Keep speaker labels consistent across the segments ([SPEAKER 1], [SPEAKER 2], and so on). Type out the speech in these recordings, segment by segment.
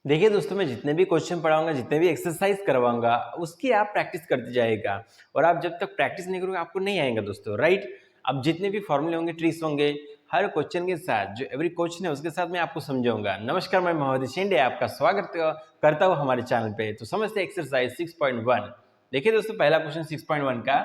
[SPEAKER 1] देखिए दोस्तों, मैं जितने भी क्वेश्चन पढ़ाऊंगा, जितने भी एक्सरसाइज करवाऊंगा, उसकी आप प्रैक्टिस करते जाइएगा। और आप जब तक प्रैक्टिस नहीं करोगे आपको नहीं आएगा दोस्तों, राइट। अब जितने भी फॉर्मूले होंगे, ट्रिक्स होंगे, हर क्वेश्चन के साथ जो एवरी क्वेश्चन है उसके साथ मैं आपको समझाऊंगा। नमस्कार, मैं मोहम्मद शिंदे आपका स्वागत करता हूँ हमारे चैनल पे। तो समझते हैं एक्सरसाइज 6.1। देखिए दोस्तों, पहला क्वेश्चन 6.1 का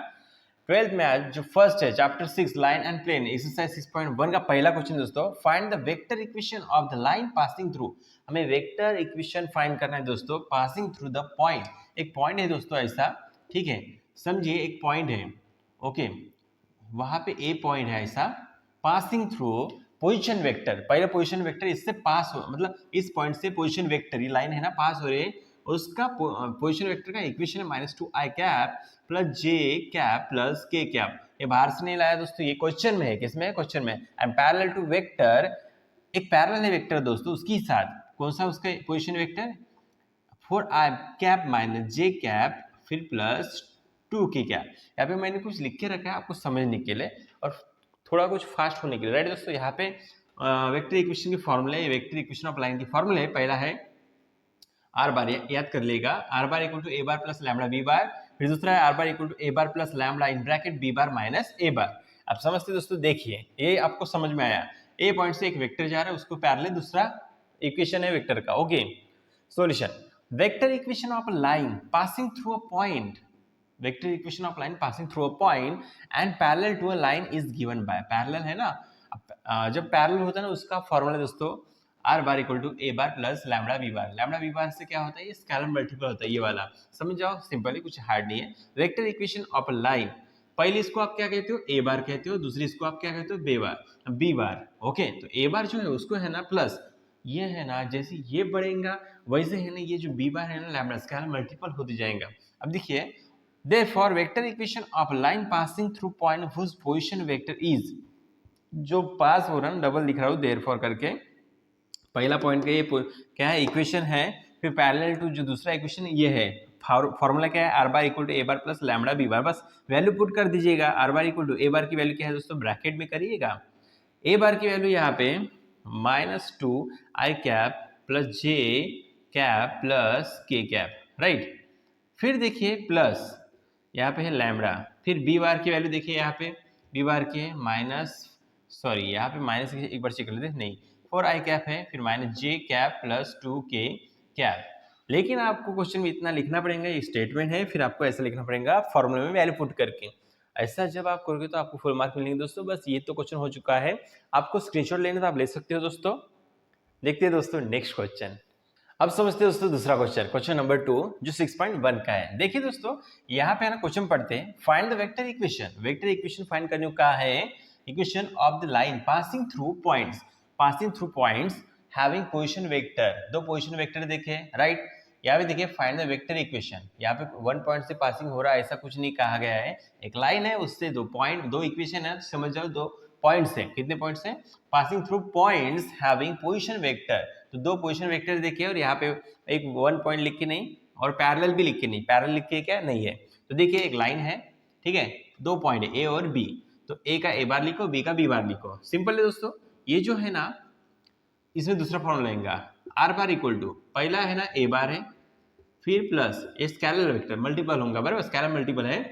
[SPEAKER 1] 12th में आज जो फर्स्ट है chapter 6 line and plane exercise 6.1 का पहला क्वेश्चन दोस्तों, find the vector equation of the line passing through. हमें वेक्टर इक्वेशन फाइंड करना है दोस्तों, पासिंग थ्रू द पॉइंट। एक पॉइंट है दोस्तों ऐसा, ठीक है, समझिए एक पॉइंट है, ओके, वहां पे ए पॉइंट है ऐसा, पासिंग थ्रू पोजीशन वेक्टर। पहले पोजीशन वेक्टर इससे पास हो, मतलब इस पॉइंट से पोजीशन वेक्टर, ये लाइन है ना, पास हो रही है, उसका पोजीशन वेक्टर का इक्वेशन है -2i cap plus J cap plus K cap. ये बाहर से नहीं लाया दोस्तों, ये क्वेश्चन में है। किसमें है? क्वेश्चन में। एंड पैरेलल टू वेक्टर, एक पैरेलल है वेक्टर दोस्तों, उसके साथ कौन सा उसका position vector, 4i cap minus जे कैप फिर प्लस 2k कैप। यहाँ पे मैंने कुछ लिख के रखा है आपको समझने के लिए और थोड़ा कुछ फास्ट होने के लिए, राइट दोस्तों। यहाँ पे वेक्टर इक्वेशन के फॉर्मूले, वेक्टर इक्वेशन ऑफ लाइन के फॉर्मूले, पहला है आर बार, याद कर लेगा, R bar equal to A bar plus lambda B bar. फिर दूसरा है are bar equal to A bar plus lambda in bracket B bar minus A bar. अब समझते दोस्तों, देखिए ये आपको समझ में आया। ए पॉइंट से एक वेक्टर जा रहा है, उसको पैरेलल दूसरा इक्वेशन है वेक्टर का, okay. Solution, vector equation of line passing through a point, vector equation of line passing through a point and parallel to a line is given by, parallel है ना, जब पैरेलल होता है ना उसका फॉर्मूला दोस्तों, r bar equal to A bar plus lambda B bar. Lambda B bar से क्या होता है, ये स्केलर मल्टीपल होता है, ये वाला समझ जाओ, सिंपल है, कुछ हार्ड नहीं है। वेक्टर इक्वेशन ऑफ लाइन, पहले इसको आप क्या कहते हो, ए बार कहते हो, दूसरी इसको आप क्या कहते हो, बी बार, ओके। तो ए बार जो है उसको है ना प्लस, ये है ना, जैसे ये बढ़ेगा वैसे है ना, ये जो बी बार है ना लैम्बडा, स्केलर मल्टीपल होते जाएगा। अब देखिए, therefore vector equation of line passing through point whose position vector is, जो पास हो रहा है ना, डबल दिख रहा हो therefore करके, पहला पॉइंट का ये क्या है, इक्वेशन है। फिर पैरेलल टू जो दूसरा इक्वेशन ये है, फॉर्मूला क्या है, are bar equal to A bar plus lambda B bar. बस वैल्यू पुट कर दीजिएगा। R bar equal to A bar की वैल्यू क्या है दोस्तों, ब्रैकेट में करिएगा। ए बार की वैल्यू यहाँ पे -2i cap plus J cap plus K cap, right. फिर देखिए प्लस, यहाँ पे है लैम्बडा। फिर बी बार की वैल्यू देखिए, यहाँ पे बी बार की है यहाँ पे माइनस, एक बार चेक कर लेते, नहीं 4i कैप है, फिर माइनस जे कैप प्लस 2k कैप। लेकिन आपको क्वेश्चन में इतना लिखना पड़ेगा, ये स्टेटमेंट है, फिर आपको ऐसा लिखना पड़ेगा फॉर्मूले में वैल्यू पुट करके। ऐसा जब आप करोगे तो आपको फुल मार्क मिलेंगे दोस्तों। बस ये तो क्वेश्चन हो चुका है, आपको स्क्रीनशॉट लेने तो आप ले सकते हो दोस्तों। देखते हैं दोस्तों नेक्स्ट क्वेश्चन। अब समझते हैं दोस्तों दूसरा क्वेश्चन, क्वेश्चन नंबर 2 जो 6.1 का है। देखिए दोस्तों, यहाँ पे ना क्वेश्चन पढ़ते हैं, find the vector equation. Vector equation find करने का है, equation of the line passing through points, passing through points having position vector. दो पोजीशन वेक्टर देखे, राइट। यहाँ पे देखिए फाइंड द वेक्टर इक्वेशन, यहाँ पे वन पॉइंट से पासिंग हो रहा है ऐसा कुछ नहीं कहा गया है, एक लाइन है उससे दो पॉइंट, दो इक्वेशन है, समझ जाओ दो पॉइंट्स है। कितने पॉइंट्स है, passing through points having position vector. तो दो पोजीशन वेक्टर देखिए, और यहाँ पे एक वन पॉइंट लिख के नहीं और पैरेलल भी लिख के नहीं, पैरेलल लिख के क्या नहीं है। तो देखिए एक लाइन है, ठीक है, दो पॉइंट है ए और बी, तो ए का ए बार लिखो, बी का बी बार लिखो, सिंपल है दोस्तों। ये जो है ना, इसमें दूसरा फॉर्मूला लेंगे, आर बार इक्वल टू, पहला है ना ए बार है, फिर plus a scalar vector multiple होगा, बराबर, स्केलर मल्टीपल है।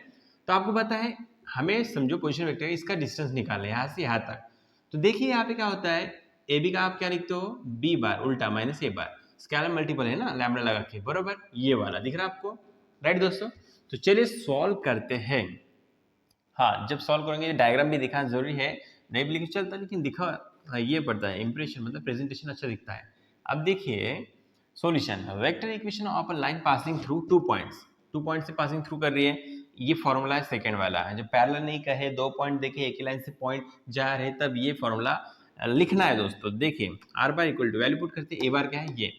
[SPEAKER 1] तो आपको पता है, हमें समझो पोजीशन वेक्टर इसका डिस्टेंस निकालना है यहाँ से यहाँ तक। तो देखिए यहाँ पे क्या होता है, ए बी का आप क्या लिखते हो, बी बार उल्टा minus A bar, scalar multiple है ना लैम्बडा लगा के, बराबर, ये वाला दिख रहा है आपको, राइट दोस्तों। तो चलिए सॉल्व करते हैं। हाँ, जब सॉल्व करेंगे डायग्राम भी दिखाना जरूरी है, नहीं भी लिख चलता लेकिन दिखा, हाँ, ये पड़ता है, इंप्रेशन मतलब प्रेजेंटेशन अच्छा दिखता है। अब देखिए solution, vector equation of a line passing through two points, two point से पासिंग थ्रू कर रही है, ये फॉर्मूला है सेकंड वाला है। जब पैरेलल नहीं कहे, दो पॉइंट देखे एक ही लाइन से पॉइंट जा रहे, तब ये फॉर्मूला लिखना है दोस्तों। देखिए r bar equal to, value put करते, ए बार क्या है ये,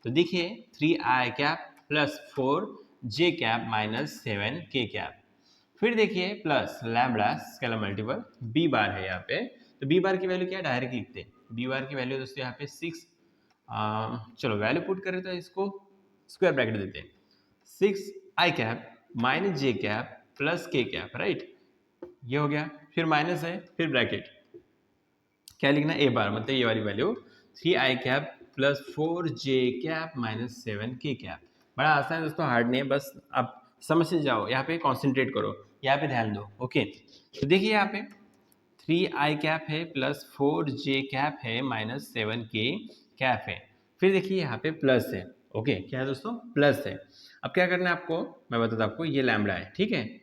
[SPEAKER 1] तो देखिए 3i cap plus 4j cap minus 7k cap. फिर देखिए plus lambda scalar multiple, b bar है यहाँ पे, तो बी बार की वैल्यू क्या है, डायरेक्ट लिखते हैं, बी बार की वैल्यू दोस्तों यहाँ पे 6, चलो वैल्यू पुट करें तो इसको स्क्वायर ब्रैकेट देते हैं, 6i कैप माइनस जे cap plus K cap, right, ये हो गया। फिर माइनस है, फिर ब्रैकेट, क्या लिखना है, ए बार मतलब ये वाली value 3i cap plus 4j cap minus 7k cap. बड़ा आसान है दोस्तों, हार्ड नहीं है, बस आप समझ से जाओ, यहाँ पे कॉन्सेंट्रेट करो, यहाँ पे ध्यान दो। ओके, तो देखिए यहाँ पे 3i कैप है प्लस 4j कैप है माइनस 7k कैप है। फिर देखिए यहाँ पे प्लस है। ओके, क्या है दोस्तों, प्लस है। अब क्या करना है आपको, मैं बताता हूँ आपको, ये लैम्बडा है, ठीक है।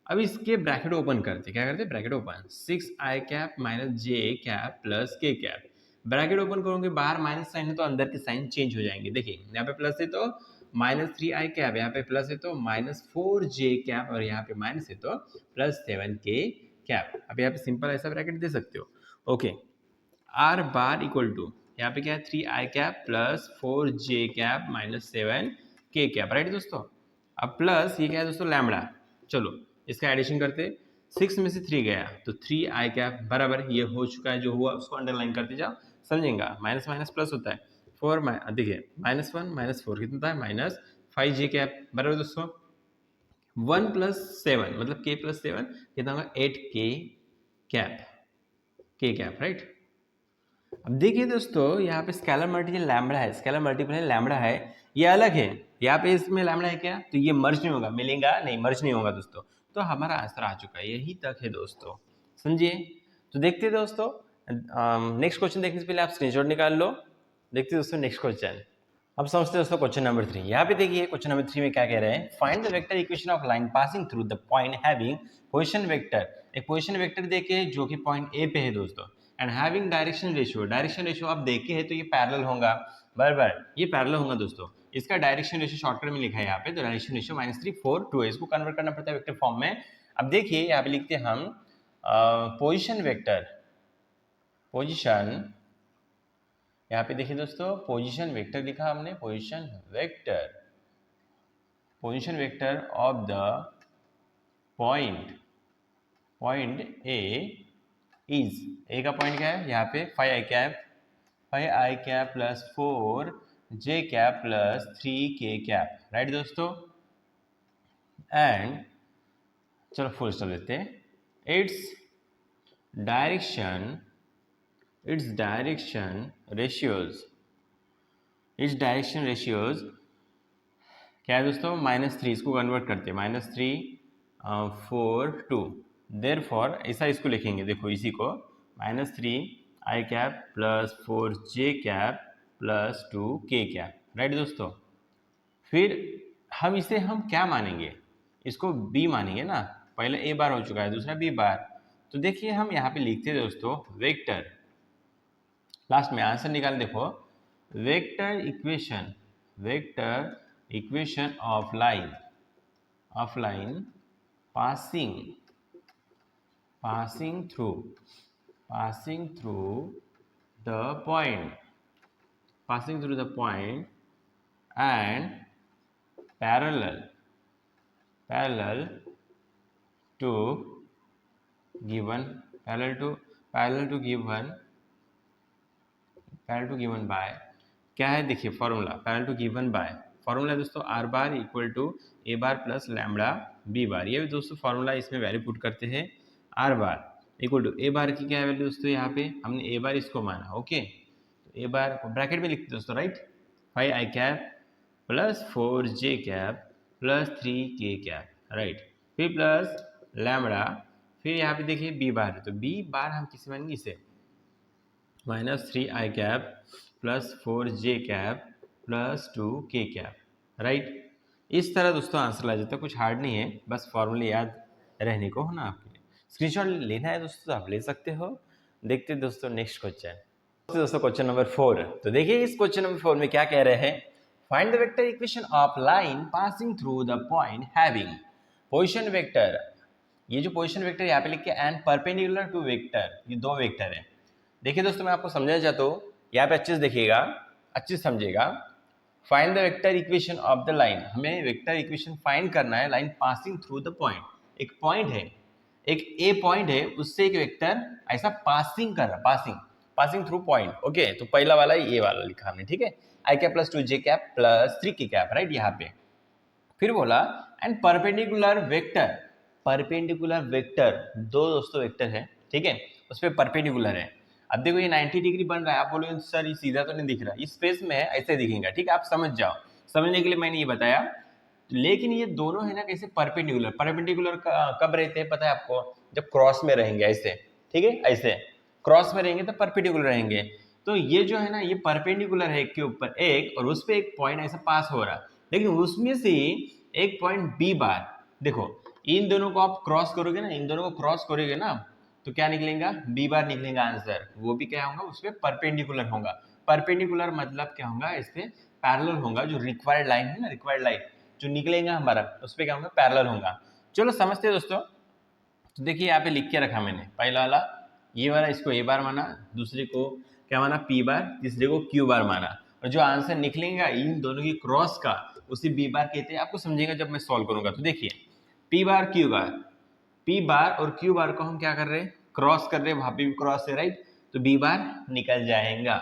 [SPEAKER 1] अब इसके ब्रैकेट ओपन करते, क्या करते, bracket open, 6i cap minus j cap plus k cap. Bracket open करोगे, बाहर माइनस साइन है तो अंदर के साइन चेंज हो जाएंगे। देखिए यहाँ पे प्लस है तो -3i कैप, यहाँ पे प्लस है तो -4j कैप, और यहाँ पे माइनस है तो +7k कैप। अब यहाँ पे सिंपल ऐसा ब्रैकेट दे सकते हो। Okay, r bar equal to, यहाँ पे क्या है, 3i cap plus 4j cap minus 7k cap, right दोस्तों। अब प्लस ये क्या है दोस्तों, लैम्बडा। चलो इसका एडिशन करते, 6 में से 3 गया तो 3i कैप बराबर, ये हो चुका है, जो हुआ उसको अंडरलाइन करते जाओ, समझेंगे। माइनस माइनस प्लस होता है, 4 देखिए -1 -4 कितना होता है, -5j कैप बराबर दोस्तों। 1 + 7 मतलब k + 7 कितना होगा, 8k cap, k cap, right. अब देखिए दोस्तों, यहाँ पे स्केलर मल्टीप्लाई लैम्बडा है, स्केलर मल्टीप्लाई लैम्बडा है, ये अलग है। यहाँ पे इसमें लैम्बडा है क्या, तो ये मर्ज नहीं होगा, मिलेगा नहीं, मर्ज नहीं होगा दोस्तों। तो हमारा आंसर आ चुका है, यही तक है दोस्तों, समझिए। तो देखते हैं दोस्तों, नेक्स्ट क्वेश्चन देखने से पहले आप स्क्रीनशॉट निकाल लो। देखते हैं दोस्तों नेक्स्ट क्वेश्चन। अब समझते हैं दोस्तों क्वेश्चन नंबर 3। यहाँ पे देखिए क्वेश्चन नंबर 3 में क्या कह रहे हैं, find the vector equation of line passing through the point having position vector. एक पोजीशन वेक्टर देके जो कि पॉइंट ए पे है दोस्तों, and having direction ratio, direction ratio आप देखे हैं तो ये पैरेलल होगा, बराबर, ये पैरेलल होगा दोस्तों। इसका डायरेक्शन रेशियो शॉर्टकट में लिखा है यहाँ पे, तो डायरेक्शन रेशियो -3 4 2 है, इसको कन्वर्ट करना पड़ता है वेक्टर फॉर्म में। अब देखिए यहाँ पे लिखते हैं हम पोजिशन वेक्टर, पोजिशन, यहाँ पे देखिए दोस्तों पोजीशन वेक्टर लिखा हमने, position vector, position vector of the point A is, A का पॉइंट क्या है यहाँ पे, 5i cap plus 4j cap plus 3k cap, right दोस्तों। एंड चलो फुल स्टॉप लेते हैं, its direction ratios, its direction ratios क्या है दोस्तों, -3, इसको कन्वर्ट करते हैं, -3 4 2, देयरफॉर ऐसा इसको लिखेंगे, देखो इसी को, -3i cap plus 4j cap plus 2k cap, right दोस्तों। फिर हम इसे हम क्या मानेंगे, इसको b मानेंगे ना, पहले a बार हो चुका है, दूसरा b बार। तो देखिए हम यहाँ पे लिखते हैं दोस्तों वेक्टर, लास्ट में आंसर निकाल, देखो vector equation of line passing through the point and parallel to given by, क्या है देखिए formula, parallel to given by, formula है दोस्तों r bar equal to A bar plus lambda B bar. ये भी दोस्तों फॉर्मूला इसमें वैल्यू पुट करते हैं, r bar equal to A bar की क्या है वैल्यू दोस्तों, यहाँ पे हमने ए बार इसको माना, ओके। तो ए बार ब्रैकेट में लिखते दोस्तों, right, 5i cap plus 4j cap plus 3k cap, right, फिर प्लस लैम्बडा, फिर यहाँ पे देखिए बी बार है, तो बी बार हम किसे मानेंगे, इसे, -3i cap plus 4j cap plus 2k cap, right. इस तरह दोस्तों आंसर ला जाता है, कुछ हार्ड नहीं है, बस फॉर्मूले याद रहने को है ना। आपके स्क्रीनशॉट लेना है दोस्तों तो आप ले सकते हो। देखते हैं दोस्तों नेक्स्ट क्वेश्चन। दोस्तों क्वेश्चन नंबर 4, तो देखिए इस क्वेश्चन नंबर 4 में क्या कह रहे हैं, find the vector equation of line passing through the point having position vector. ये जो पोजीशन वेक्टर यहाँ पे लिख के एंड परपेंडिकुलर टू वेक्टर, ये दो वेक्टर है। देखिए दोस्तों मैं आपको समझाना चाहता हूँ, यहाँ पे अच्छे से देखिएगा, अच्छे से समझिएगा। Find the vector equation of the line, हमें वेक्टर इक्वेशन फाइंड करना है line passing through the point. एक पॉइंट है, एक ए पॉइंट है, उससे एक वेक्टर ऐसा पासिंग कर रहा, पासिंग थ्रू पॉइंट, ओके। तो पहला वाला ये वाला लिखा हमने, ठीक है, i cap plus 2j cap plus 3k cap, right, यहाँ पे। फिर बोला एंड परपेंडिकुलर वेक्टर, दो दोस्तों वेक्टर है, ठीक है, उस पर परपेंडिकुलर है। अब देखो ये 90 डिग्री बन रहा है, आप बोलोगे सर ये सीधा तो नहीं दिख रहा, इस स्पेस में है ऐसे दिखेगा, ठीक है, आप समझ जाओ, समझने के लिए मैंने ये बताया। लेकिन ये दोनों है ना कैसे परपेंडिकुलर, परपेंडिकुलर कब रहते हैं पता है आपको, जब क्रॉस में रहेंगे ऐसे, ठीक है, ऐसे क्रॉस में रहेंगे तो परपेंडिकुलर रहेंगे। तो ये जो है ना ये परपेंडिकुलर है एक के ऊपर एक, और उस पर एक पॉइंट ऐसा पास हो रहा है, लेकिन उसमें से एक पॉइंट बी बार, देखो इन दोनों को आप क्रॉस करोगे ना, इन दोनों को क्रॉस करोगे ना तो क्या निकलेगा, बी बार निकलेगा आंसर, वो भी क्या होगा उस पर परपेंडिकुलर होगा। परपेंडिकुलर मतलब क्या होगा, इस पे पैरेलल होगा, जो रिक्वायर्ड लाइन है ना, रिक्वायर्ड लाइन जो निकलेगा हमारा उस पर क्या होगा, पैरेलल होगा। चलो समझते हैं दोस्तों। तो देखिए यहाँ पे लिख के रखा मैंने, पहला वाला ये वाला इसको ए बार माना, दूसरे को क्या माना पी बार, तीसरे को क्यू बार माना, और जो आंसर निकलेगा इन दोनों की क्रॉस का उसी बी बार कहते हैं, आपको समझेगा जब मैं सॉल्व करूंगा। तो देखिए पी बार क्यू बार, पी बार और क्यू बार को हम क्या कर रहे हैं, क्रॉस कर रहे हैं, वहां पे भी क्रॉस है राइट, तो बी बार निकल जाएगा।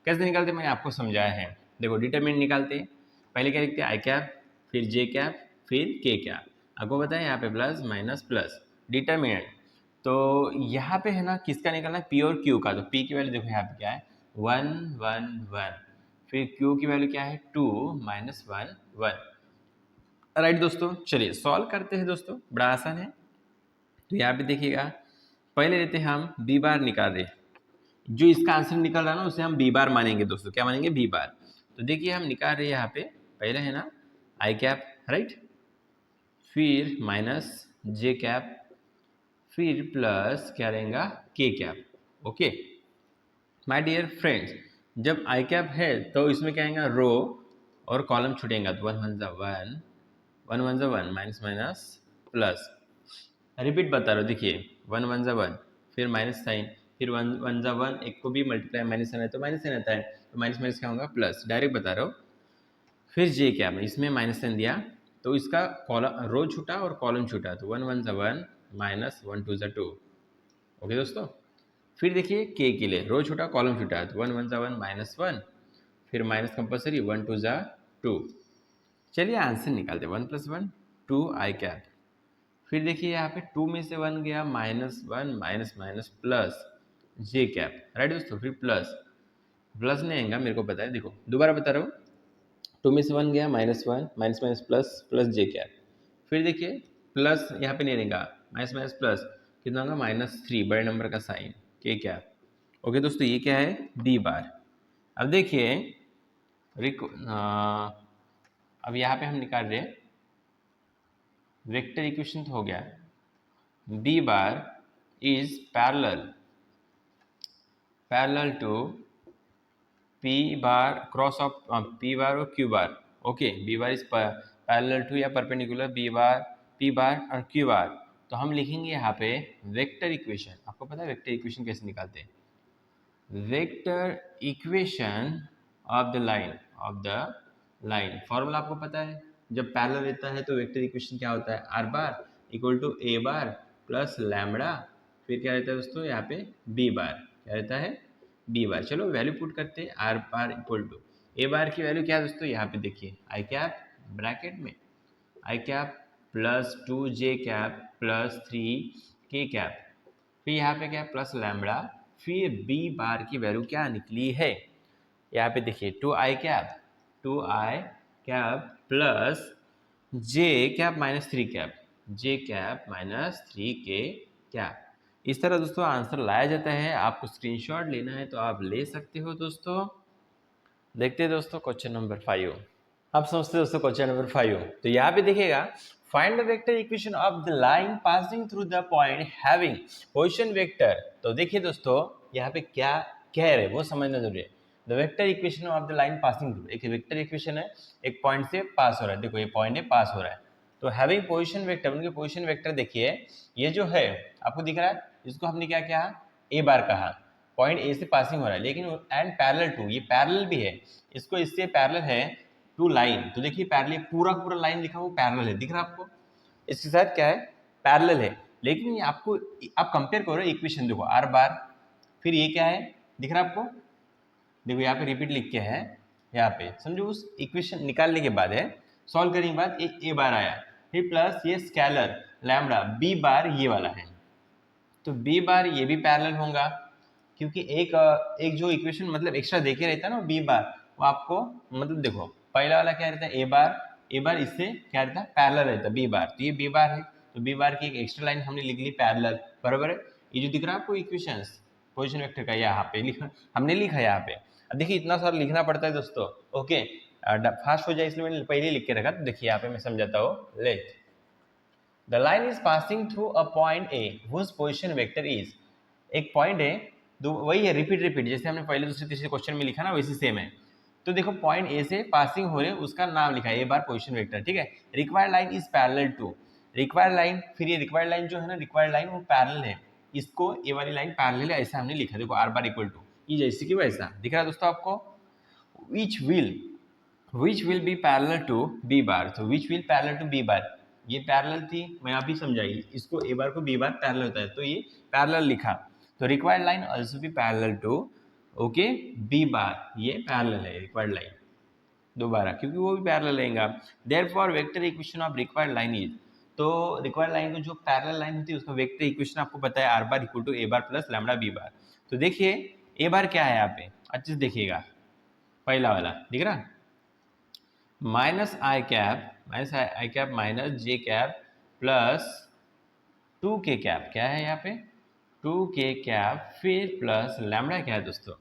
[SPEAKER 1] कैसे निकलते मैंने आपको समझाया है, देखो डिटरमिनेंट निकालते हैं, पहले क्या लिखते हैं आई कैप, फिर जे कैप, फिर के कैप, आपको बताया यहाँ पे प्लस माइनस प्लस डिटरमिनेंट। तो यहाँ पे है ना किसका निकलना है, पी और क्यू का। तो पी की वैल्यू देखो यहाँ पे क्या है 1 1 1, फिर क्यू की वैल्यू क्या है 2 माइनस 1 1। राइट दोस्तों, चलिए सॉल्व करते हैं दोस्तों, बड़ा आसान है। तो यहाँ पे देखिएगा पहले लेते हैं हम बी बार निकाल रहे, जो इसका आंसर निकल रहा है ना उसे हम बी बार मानेंगे दोस्तों, क्या मानेंगे बी बार। तो देखिए हम निकाल रहे हैं यहाँ पे, पहले है ना आई कैप राइट, फिर माइनस जे कैप, फिर प्लस क्या रहेगा k cap. Okay my dear friends, जब आई कैप है तो इसमें क्या आएगा रो और कॉलम छूटेगा, तो 1 1 जा 1 1 1 जा 1 माइनस माइनस प्लस, रिपीट बता रहा हूँ देखिए 1 1 जा 1, फिर माइनस साइन, फिर 1 1 जा 1, एक को भी मल्टीप्लाई माइनस साइन है तो माइनस साइन आता है, तो माइनस माइनस क्या होगा प्लस, डायरेक्ट बता रहा हूँ। फिर जे क्या है, इसमें माइनस साइन दिया तो इसका कॉलम रो छूटा और कॉलम छूटा, तो 1 1 जा 1 माइनस 1 2 जा 2। ओके दोस्तों, फिर देखिए के लिए रो छूटा कॉलम छूटा, तो 1 1 जा 1 माइनस 1, फिर माइनस कंपल्सरी 1 2 जा 2। चलिए आंसर निकालते, 1 प्लस 1 2 आई कैप, फिर देखिए यहाँ पे 2 में से 1 गया minus 1 minus minus plus J cap, right दोस्तों, फिर प्लस प्लस नहीं आएगा मेरे को पता है, देखो दोबारा बता रहा हूँ, 2 में से 1 गया minus 1 minus minus plus plus J cap, फिर देखिए प्लस यहाँ पे नहीं रहेगा, माइनस माइनस प्लस कितना होगा -3 बड़े नंबर का साइन के कैप। ओके दोस्तों ये क्या है बी बार। अब देखिए अब यहाँ पे हम निकाल रहे हैं वेक्टर इक्वेशन, तो हो गया B bar is parallel to P bar cross of P bar और Q bar. Okay B bar is parallel to या perpendicular B bar P bar और क्यू बार। तो हम लिखेंगे यहाँ पे वेक्टर इक्वेशन, आपको पता है वेक्टर इक्वेशन कैसे निकालते हैं, vector equation of the line formula आपको पता है, जब पैरेलल रहता है तो वेक्टर इक्वेशन क्या होता है, are bar equal to A bar plus lambda, फिर क्या रहता है दोस्तों यहाँ पे बी बार, क्या रहता है बी बार। चलो वैल्यू पुट करते हैं, r bar equal to A bar की वैल्यू क्या है दोस्तों, यहाँ पे देखिए आई कैप ब्रैकेट में आई cap plus 2 J cap plus 3 के कैप, फिर यहाँ पे क्या प्लस लैम्बडा, फिर बी बार की वैल्यू क्या निकली है, यहाँ पे देखिए 2 I cap plus J cap minus 3 cap, J cap minus 3 के कैप। इस तरह दोस्तों आंसर लाया जाता है, आपको स्क्रीनशॉट लेना है तो आप ले सकते हो दोस्तों। देखते हैं दोस्तों क्वेश्चन नंबर 5। आप समझते दोस्तों क्वेश्चन नंबर 5, तो यहाँ पे देखिएगा find the vector equation of the line passing through the point having position vector. तो देखिए दोस्तों यहाँ पे क्या कह रहे हैं वो समझना जरूरी है। The vector equation of the line passing through, एक वेक्टर इक्वेशन है, एक पॉइंट से पास हो रहा है, देखो ये पॉइंट है पास हो रहा है, तो हैविंग पोजीशन वेक्टर, उनके पोजीशन वेक्टर देखिए ये जो है आपको दिख रहा है, इसको हमने क्या किया ए बार कहा, पॉइंट ए से पासिंग हो रहा है, लेकिन एंड पैरेलल टू, ये पैरेलल भी है, इसको इससे पैरेलल है टू लाइन, तो देखिए पैरेलल पूरा पूरा लाइन लिखा वो पैरेलल है, दिख रहा है आपको, इसके साथ क्या है पैरेलल है, लेकिन ये आपको आप कंपेयर करो इक्वेशन, देखो आर बार, फिर ये क्या है दिख रहा है आपको, देखो यहाँ पे रिपीट लिख के है, यहाँ पे समझो उस इक्वेशन निकालने के बाद है, सॉल्व करने के बाद एक ए बार आया, फिर प्लस ये स्केलर लैम्बडा बी बार ये वाला है, तो बी बार ये भी पैरेलल होगा, क्योंकि एक जो इक्वेशन मतलब एक्स्ट्रा देके रहता है ना बी बार, वो आपको मतलब देखो पहला वाला क्या रहता है ए बार इससे क्या रहता है पैरेलल रहता है बी बार, तो ये बी बार है, तो बी बार की एक एक्स्ट्रा लाइन हमने लिख ली पैरेलल, बराबर है। ये जो दिख रहा है आपको इक्वेशंस पोजीशन वेक्टर का यहाँ पे लिखा हमने लिखा यहाँ पे। अब देखिए इतना सारा लिखना पड़ता है दोस्तों, ओके फास्ट हो जाए इसलिए मैंने पहले लिख के रखा। तो देखिए यहाँ पे मैं समझाता हूँ, let the line is passing through a point A whose position vector is, एक पॉइंट है वही है रिपीट जैसे हमने पहले दूसरे तीसरे क्वेश्चन में लिखा ना वैसे सेम है। तो देखो पॉइंट ए से पासिंग हो रहे उसका नाम लिखा है ए बार पोजीशन वेक्टर, ठीक है। Required line is parallel to, required line, फिर ये रिक्वायर्ड लाइन जो है ना रिक्वायर्ड लाइन वो पैरेलल है, इसको ए वाली लाइन पैरेलल है ऐसा हमने लिखा, देखो आर बार इक्वल टू ये जैसे कि वैसा दिख रहा है दोस्तों आपको। Which will be parallel to B bar, तो which will parallel to B bar, ये पैरेलल थी मैं अभी समझाई, इसको ए बार को बी बार पैरेलल होता है तो ये पैरेलल लिखा। तो required line also be parallel to okay B bar, ये पैरेलल है रिक्वायर्ड लाइन दोबारा क्योंकि वो भी पैरेलल रहेगा। Therefore vector equation of required line is, तो रिक्वायर्ड लाइन को जो पैरेलल लाइन होती है उसका वेक्टर इक्वेशन आपको पता है are bar equal to A bar plus lambda b bar. तो देखिए ए बार क्या है यहाँ पे अच्छे से देखिएगा, पहला वाला दिख रहा माइनस आई कैप माइनस जे कैप प्लस 2k कैप, क्या है यहाँ पे 2k कैप फिर प्लस लैम्डा क्या है दोस्तों,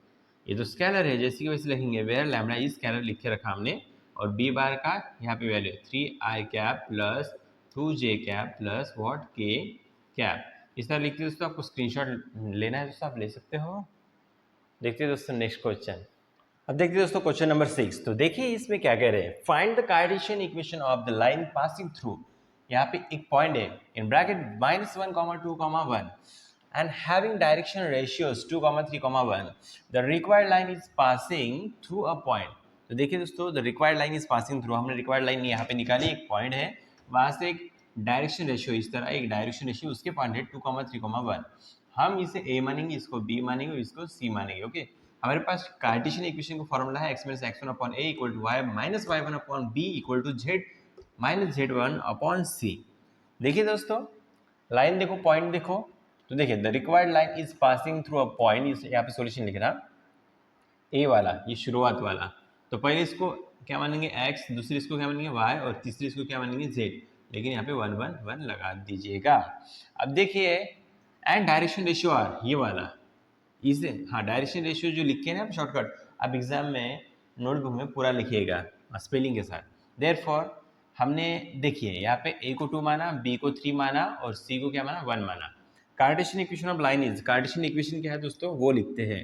[SPEAKER 1] ये तो स्केलर है जैसे कि वैसे लिखेंगे वेयर लैम्डा इज स्केलर लिख के रखा हमने, और बी बार का यहाँ पे value 3i cap plus 2j cap plus what k cap, इस तरह लिखते दोस्तों। आपको स्क्रीनशॉट लेना है दोस्तों आप ले सकते हो। देखते हैं दोस्तों नेक्स्ट क्वेश्चन। अब देखते हैं दोस्तों क्वेश्चन नंबर 6। तो देखिए इसमें क्या कह रहे हैं, find the cartesian equation of the line passing through, यहाँ पे एक पॉइंट है in bracket -1, 2, 1 and having direction ratios 2, 3, 1 the required line is passing through a point। तो देखिए दोस्तों the required line is passing through, हमने रिक्वायर्ड लाइन यहाँ पे निकाली, एक पॉइंट है वहां से एक डायरेक्शन रेशियो इस तरह एक डायरेक्शन रेशियो उसके पॉइंट है 2, 3, 1, हम इसे a मानेंगे, इसको b मानेंगे और इसको c मानेंगे, ओके। हमारे पास कार्टेशियन इक्वेशन का फॉर्मूला है x - x1 upon a equal to y minus y1 upon b equal to z minus z1 upon c। देखिए दोस्तों लाइन देखो पॉइंट देखो, तो देखिए the required line is passing through a point, यहाँ पे सॉल्यूशन लिख रहा ए वाला ये शुरुआत वाला, तो पहले इसको क्या मानेंगे x, दूसरी इसको क्या मानेंगे y और तीसरी इसको क्या मानेंगे z, लेकिन यहाँ पे 1, 1, 1 लगा दीजिएगा। अब देखिए एंड डायरेक्शन रेशियो आर ये वाला इसे, हाँ डायरेक्शन रेशियो जो लिखे ना शॉर्टकट, अब एग्जाम में नोटबुक में पूरा लिखिएगा स्पेलिंग के साथ। देयरफॉर हमने देखिए यहाँ पे a को 2 माना, b को 3 माना और c को क्या माना 1 माना। Cartesian equation of line is, Cartesian equation क्या है दोस्तों वो लिखते हैं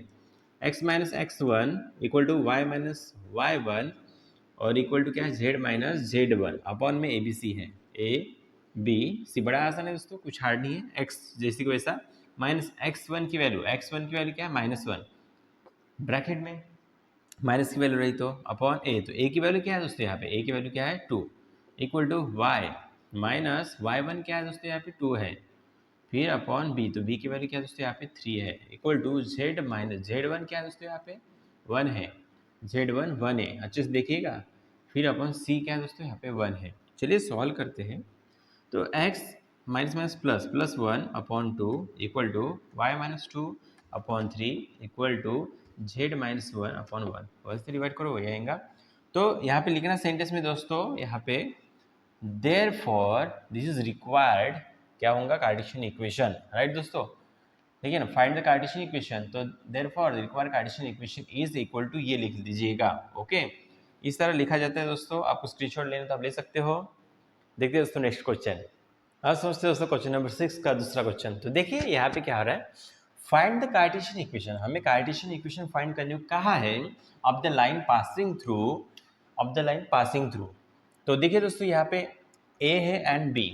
[SPEAKER 1] x - x1 equal to y - y1 और इक्वल टू क्या है z - z1 अपॉन में ABC है a b c, बड़ा आसान है दोस्तों कुछ हार्ड नहीं है। x जैसे कि वैसा माइनस x1 की वैल्यू क्या है -1 ब्रैकेट में माइनस की वैल्यू रही तो अपॉन a, तो a की वैल्यू क्या है दोस्तों यहाँ पे a की वैल्यू क्या है 2 equal to y minus y1 क्या है दोस्तों यहाँ पे 2 है, फिर अपॉन b, तो b की वैल्यू क्या है दोस्तों यहाँ पे 3 है equal to z minus z1 क्या है दोस्तों यहाँ पे 1 है, z1 1 है अच्छे से देखिएगा, फिर अपॉन c क्या है दोस्तों यहाँ पे 1 है। चलिए सॉल्व करते हैं, तो x minus plus 1 upon 2 equal to y - 2 upon 3 equal to z - 1 upon 1 से डिवाइड करो वही आएगा। तो यहाँ पे लिखना सेंटेंस में दोस्तों यहाँ पे देयरफॉर दिस इज रिक्वायर्ड क्या होगा कार्टेशियन इक्वेशन, राइट दोस्तों। देखिए ना फाइंड द कार्टेशियन इक्वेशन, तो therefore required cartesian equation is equal to ये लिख दीजिएगा, ओके। इस तरह लिखा जाता है दोस्तों, आपको स्क्रीनशॉट लेना तो आप ले सकते हो। देखते हैं दोस्तों नेक्स्ट क्वेश्चन। अब समझते हैं दोस्तों क्वेश्चन नंबर 6 का दूसरा क्वेश्चन। तो देखिए यहाँ पे क्या हो रहा है, फाइंड द कार्टेशियन इक्वेशन, हमें कार्टेशियन इक्वेशन फाइंड करने को कहा है of the line passing through, तो देखिए दोस्तों यहाँ पे ए है एंड बी,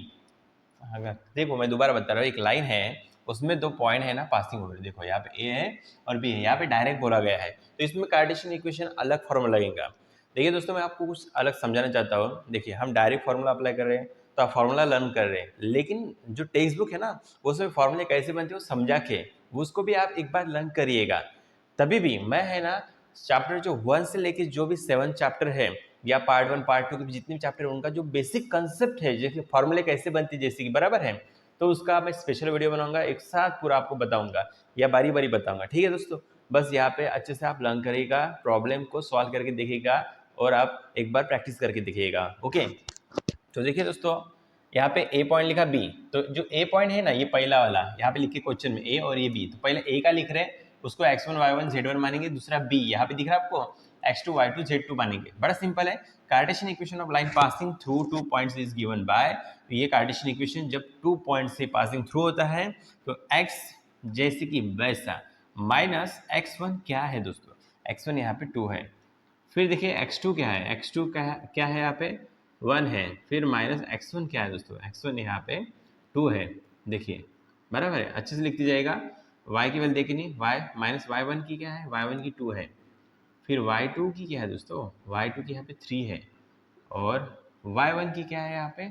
[SPEAKER 1] अगर देखो मैं दोबारा बता रहा हूँ, एक लाइन है उसमें 2 पॉइंट है ना पासिंग हो रही है, देखो यहाँ पे ए है और बी है, यहाँ पे डायरेक्ट बोला गया है, तो इसमें कार्टेशियन इक्वेशन अलग फॉर्मूला लगेगा। देखिए दोस्तों मैं आपको कुछ अलग समझाना चाहता हूँ, देखिए हम डायरेक्ट फॉर्मूला अप्लाई कर रहे हैं तो आप फॉर्मूला लर्न कर रहे हैं, लेकिन जो टेक्स्ट बुक है ना उसमें फॉर्मूले कैसे बनते हैं वो समझा के उसको भी आप एक बार लर्न करिएगा, तभी भी मैं है ना चैप्टर जो 1 से लेके जो भी 7 चैप्टर है या पार्ट 1 पार्ट 2 के जितने भी चैप्टर है उनका जो बेसिक कंसेप्ट है जैसे फॉर्मूले कैसे बनती है जैसे कि बराबर है, तो उसका मैं स्पेशल वीडियो बनाऊंगा, एक साथ पूरा आपको बताऊंगा या बारी बारी बताऊंगा। ठीक है दोस्तों, बस यहाँ पे अच्छे से आप लर्न करिएगा, प्रॉब्लम को सॉल्व करके देखिएगा और आप एक बार प्रैक्टिस करके देखिएगा। ओके, तो देखिए दोस्तों, यहाँ पे ए पॉइंट लिखा बी, तो जो ए पॉइंट है ना, ये पहला वाला यहाँ पे लिखे क्वेश्चन में ए और ये बी, तो पहले ए का लिख रहे हैं, उसको x1 y1 z1 मानेंगे, दूसरा बी यहाँ पे दिख रहा है आपको x2 y2 z2 मानेंगे। बड़ा सिंपल है। Cartesian equation of line passing through 2 points is given bye, तो ये कार्टेशियन इक्वेशन जब 2 पॉइंट से पासिंग थ्रू होता है तो x जैसे कि वैसा माइनस x1 क्या है दोस्तों, x1 यहाँ पे 2 है, फिर देखिए x2 क्या है, x2 क्या है यहाँ पे 1 है, फिर माइनस x1 क्या है दोस्तों, x1 यहाँ पे 2 है। देखिए बराबर है, अच्छे से लिखते जाएगा। y की वैल्यू देखी नहीं, y माइनस y1 की क्या है, y1 की 2 है, फिर y2 की क्या है दोस्तों, y2 की यहाँ पे 3 है, और y1 की क्या है यहाँ पे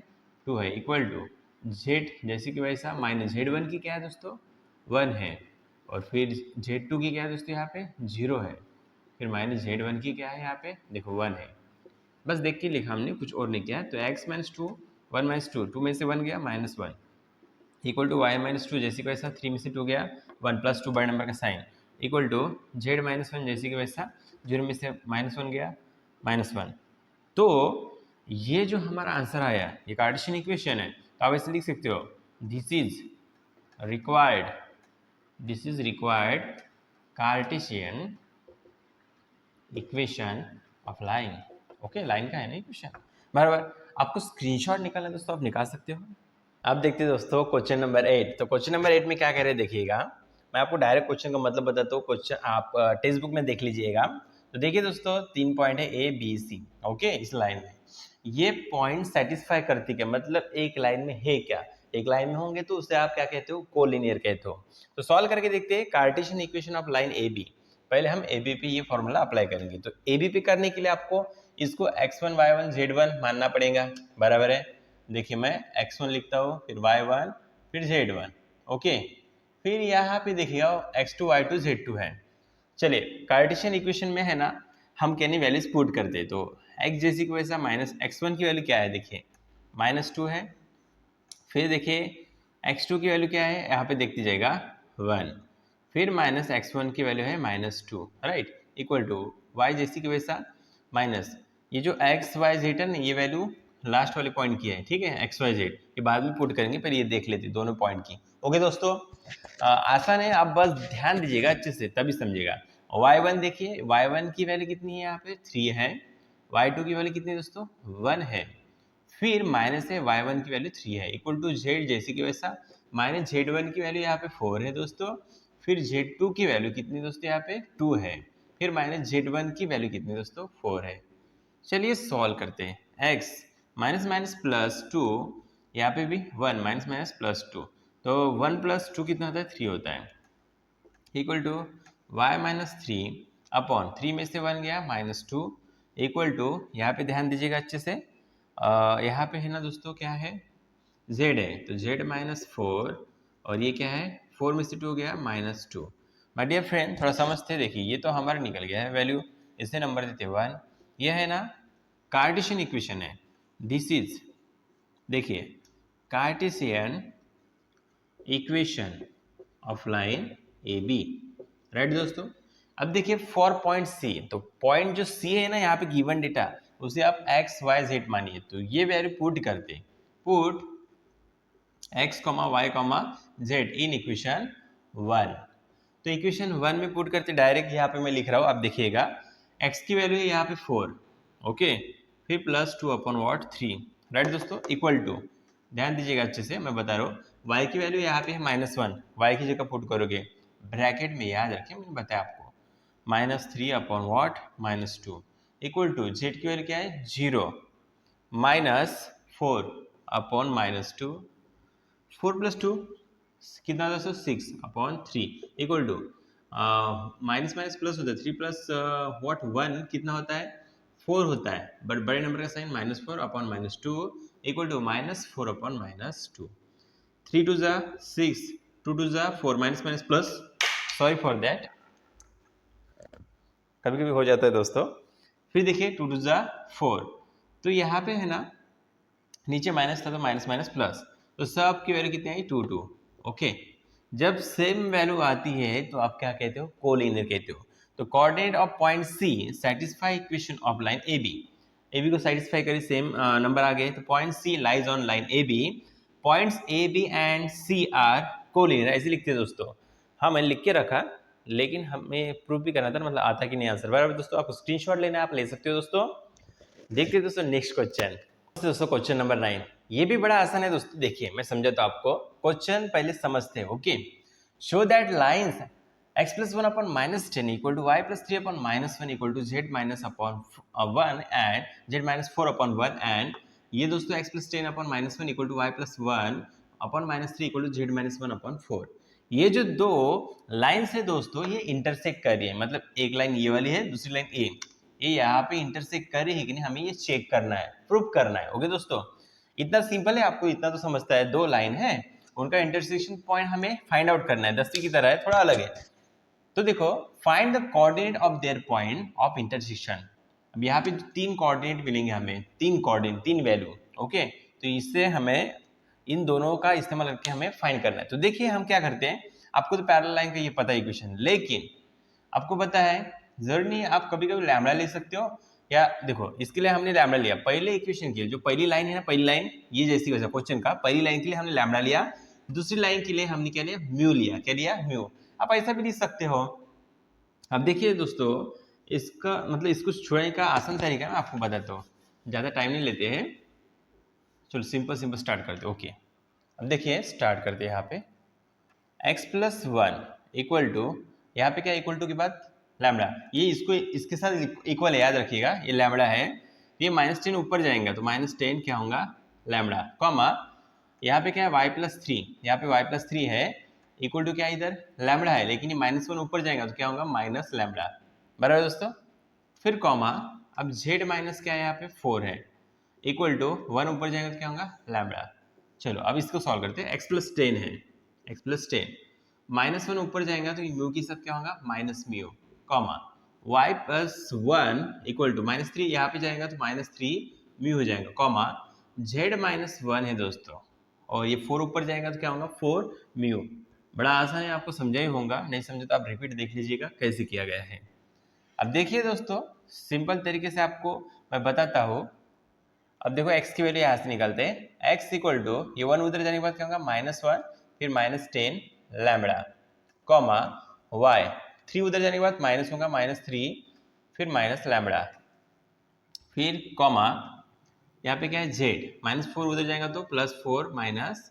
[SPEAKER 1] 2 है, इक्वल टू z जैसे कि वैसा माइनस z1 की क्या है दोस्तों 1 है, और फिर z2 की क्या है दोस्तों यहाँ पे 0 है, फिर माइनस z1 की क्या है यहाँ पे देखो 1 है। बस देख के लिखा हमने, कुछ और नहीं किया। तो x माइनस 2 1 माइनस 2 2 में से 1 गया minus 1 equal to y minus 2 जैसे कि वैसा 3 में से 2 गया 1 प्लस 2 बड़े नंबर का sign equal to z minus 1 जैसे कि वैसा 0 में से माइनस 1 गया माइनस 1। तो ये जो हमारा आंसर आया ये कार्टेशियन इक्वेशन है, तो आप ऐसे लिख सकते हो this is required cartesian equation of line. Okay, line का है ना इक्वेशन, बराबर। आपको स्क्रीनशॉट निकालना है दोस्तों, आप निकाल सकते हो। अब देखते हैं दोस्तों क्वेश्चन नंबर 8। तो क्वेश्चन नंबर 8 में क्या कह रहे हैं देखिएगा, मैं आपको डायरेक्ट क्वेश्चन का मतलब बताता हूँ, क्वेश्चन आप टेक्स्ट बुक में देख लीजिएगा। तो देखिए दोस्तों 3 पॉइंट है ए बी सी, ओके, इस लाइन में ये पॉइंट सेटिस्फाई करती क्या, मतलब एक लाइन में है क्या, एक लाइन में होंगे तो उसे आप क्या कहते हो, कोलिनियर कहते हो। तो सॉल्व करके देखते हैं cartesian equation of line A B. पहले हम ए बी पे ये फॉर्मूला अप्लाई करेंगे। तो ए बी पे करने के लिए आपको इसको x1 y1 z1 मानना पड़ेगा, बराबर है। देखिए मैं x1 लिखता हूँ, फिर y1 फिर z1, ओके, फिर यहाँ पे देखिएगा x2 y2 z2 है। चलिए कार्टेशियन इक्वेशन में है ना, हम कहने वैल्यूज पुट करते हैं, तो x जैसी की वैसा माइनस x1 की वैल्यू क्या है, देखिए माइनस 2 है, फिर देखिए x2 की वैल्यू क्या है, यहाँ पे देखती जाएगा 1, फिर माइनस x1 की वैल्यू है minus 2, right, equal to y जैसी की वैसा माइनस ये जो x y z है ना, ये वैल्यू लास्ट वाले पॉइंट की है, ठीक है, x y z ये बाद में पुट करेंगे, पर ये देख लेते दोनों पॉइंट की। ओके दोस्तों, आसान है, आप बस ध्यान दीजिएगा अच्छे से तभी समझिएगा। y1 देखिए, y1 की वैल्यू कितनी है, यहाँ पे 3 है, y2 की वैल्यू कितनी है दोस्तों 1 है, फिर माइनस है y1 की वैल्यू 3 है, इक्वल टू z जैसे कि वैसा माइनस z1 की वैल्यू यहाँ पे 4 है दोस्तों, फिर z2 की वैल्यू कितनी दोस्तों यहाँ पे 2 है, फिर माइनस z1 की वैल्यू कितनी दोस्तों 4 है। चलिए सॉल्व करते हैं। x माइनस माइनस प्लस 2, यहाँ पे भी 1 माइनस माइनस प्लस 2, तो 1 प्लस 2 कितना होता है 3 होता है, equal to y minus 3 upon 3 में से 1 गया माइनस 2, इक्वल टू यहाँ पे ध्यान दीजिएगा अच्छे से, यहाँ पे है ना दोस्तों क्या है z है, तो z माइनस 4, और ये क्या है 4 में से 2 गया माइनस 2। माय डियर फ्रेंड थोड़ा समझते हैं, देखिए ये तो हमारा निकल गया है वैल्यू, इसे नंबर देते 1, ये है ना कार्टेशियन इक्वेशन है, दिस इज देखिए cartesian equation of line A B, right दोस्तों। अब देखिए फॉर पॉइंट सी, तो पॉइंट जो सी है ना यहाँ पे गिवन डेटा, उसे आप x y z मानिए, तो ये वैल्यू पुट करते, put x y z in equation 1। तो इक्वेशन 1 में पुट करते डायरेक्ट यहाँ पे मैं लिख रहा हूँ, आप देखिएगा x की वैल्यू है यहाँ पे 4, ओके, फिर प्लस 2 अपॉन वॉट 3, राइट दोस्तों, इक्वल टू ध्यान दीजिएगा अच्छे से, मैं बता रहा हूँ y की वैल्यू यहाँ पे है माइनस 1, y की जगह पुट करोगे ब्रैकेट में, याद रखें मैंने बताया आपको, minus 3 upon what minus 2, equal to z की वैल्यू क्या है 0 माइनस 4 अपॉन माइनस 2, 4 प्लस 2 कितना दोस्तों 6 upon 3, equal to minus minus plus होता है 3 प्लस वॉट 1 कितना होता है 4 होता है, बट बड़े नंबर का sign minus 4 upon minus 2, equal to minus 4 upon minus 2, 3 two ज़ा 6, 2 टू ज़ा 4, minus minus plus, sorry for that, कभी कभी हो जाता है दोस्तों। फिर देखिए 2 टू ज़ा 4, तो यहाँ पे है ना नीचे माइनस था तो माइनस माइनस प्लस, तो सब की वैल्यू कितनी आई 2 2। ओके, जब सेम वैल्यू आती है तो आप क्या कहते हो, कोलिनियर कहते हो। तो coordinate of point C satisfy equation of line A B को सेटिस्फाई करी, सेम नंबर आ गए। तो point C lies on line A B, points A B and C are collinear, ऐसे लिखते हैं दोस्तों। हाँ मैंने लिख के रखा, लेकिन हमें प्रूफ भी करना था, मतलब आता कि नहीं आंसर। बराबर दोस्तों, आपको स्क्रीनशॉट लेना है, आप ले सकते हो दोस्तों। देखते हैं दोस्तों नेक्स्ट क्वेश्चन। दोस्तों क्वेश्चन नंबर 9, ये भी बड़ा आसान है दोस्तों। देखिए मैं समझाता हूं आपको, क्वेश्चन पहले समझते हैं। Okay, show that lines x plus 1 upon minus 10 equal to y plus 3 upon minus 1 equal to z minus upon 1 and z minus 4 upon 1 and ये दोस्तों x plus 10 upon minus 1 equal to y plus 1 upon minus 3 equal to z minus 1 upon 4। ये जो दो lines है दोस्तों, ये intersect कर रही है, मतलब एक लाइन ये वाली है, दूसरी लाइन ये यहाँ पे इंटरसेक्ट कर रही है कि नहीं, हमें ये चेक करना है, प्रूफ करना है। ओके दोस्तों, इतना सिंपल है, आपको इतना तो समझता है। दो लाइन है, उनका इंटरसेक्शन पॉइंट हमें फाइंड आउट करना है। 10वीं की तरह है, थोड़ा अलग है। तो देखो, find the coordinate of their point of intersection. अब यहाँ पे 3 कोऑर्डिनेट मिलेंगे हमें, 3 कोऑर्डिनेट, 3 वैल्यू। ओके, तो इससे हमें इन दोनों का इस्तेमाल करके हमें फाइंड करना है। तो देखिए हम क्या करते हैं, आपको तो पैरेलल लाइन का ये पता है इक्वेशन, लेकिन आपको पता है जरूरी नहीं, आप कभी कभी लैम्बडा ले सकते हो। या देखो, इसके लिए हमने लैम्बडा लिया पहले इक्वेशन के लिए, जो पहली लाइन है ना, पहली लाइन ये जैसी वैसा क्वेश्चन का, पहली लाइन के लिए हमने लैम्बडा लिया, दूसरी लाइन के लिए हमने क्या लिया, म्यू लिया। क्या लिया, म्यू। आप ऐसा भी लिख सकते हो। अब देखिए दोस्तों, इसका मतलब इसको छोड़ने का आसान तरीका मैं आपको बताता हूँ, ज़्यादा टाइम नहीं लेते हैं। चलो सिंपल सिंपल स्टार्ट करते हैं। ओके, अब देखिए स्टार्ट करते हैं। यहाँ पे x प्लस 1 इक्वल टू, यहाँ पे क्या इक्वल टू के बाद लैम्बडा, ये इसको इसके साथ इक्वल है, याद रखिएगा ये लैम्बडा है। ये -10 ऊपर जाएगा तो -10 क्या होगा, लैम्बडा, कॉमा यहाँ पे क्या है y+3, यहाँ पे y+3 है, इक्वल टू क्या इधर लैम्बडा है, लेकिन ये -1 ऊपर जाएगा तो क्या होगा, माइनस लैम्बडा। बराबर दोस्तों, फिर कॉमा, अब z माइनस क्या है, यहाँ पे 4 है, इक्वल टू 1 ऊपर जाएगा तो क्या होगा, लैम्बडा। चलो अब इसको सॉल्व करते हैं। x+10 है, x+10 -1 ऊपर जाएगा तो म्यू के साथ क्या होगा, minus mu, comma y+1 equal to -3, यहाँ पे जाएगा तो -3 म्यू हो जाएगा, कॉमा z-1 है दोस्तों, और ये 4 ऊपर जाएगा तो क्या होगा, 4 म्यू। बड़ा आसान है, आपको समझा ही होगा, नहीं समझे तो आप रिपीट देख लीजिएगा कैसे किया गया है। अब देखिए दोस्तों, सिंपल तरीके से आपको मैं बताता हूँ। अब देखो x की वैल्यू यहाँ से निकालते हैं, x इक्वल टू ये 1 उधर जाने के बाद क्या होगा, -1 फिर -10 लैम्बडा, कॉमा y 3 उधर जाने के बाद माइनस होगा, -3 फिर माइनस लैम्बडा, फिर कॉमा यहाँ पे क्या है z, -4 उधर जाएगा तो +4 माइनस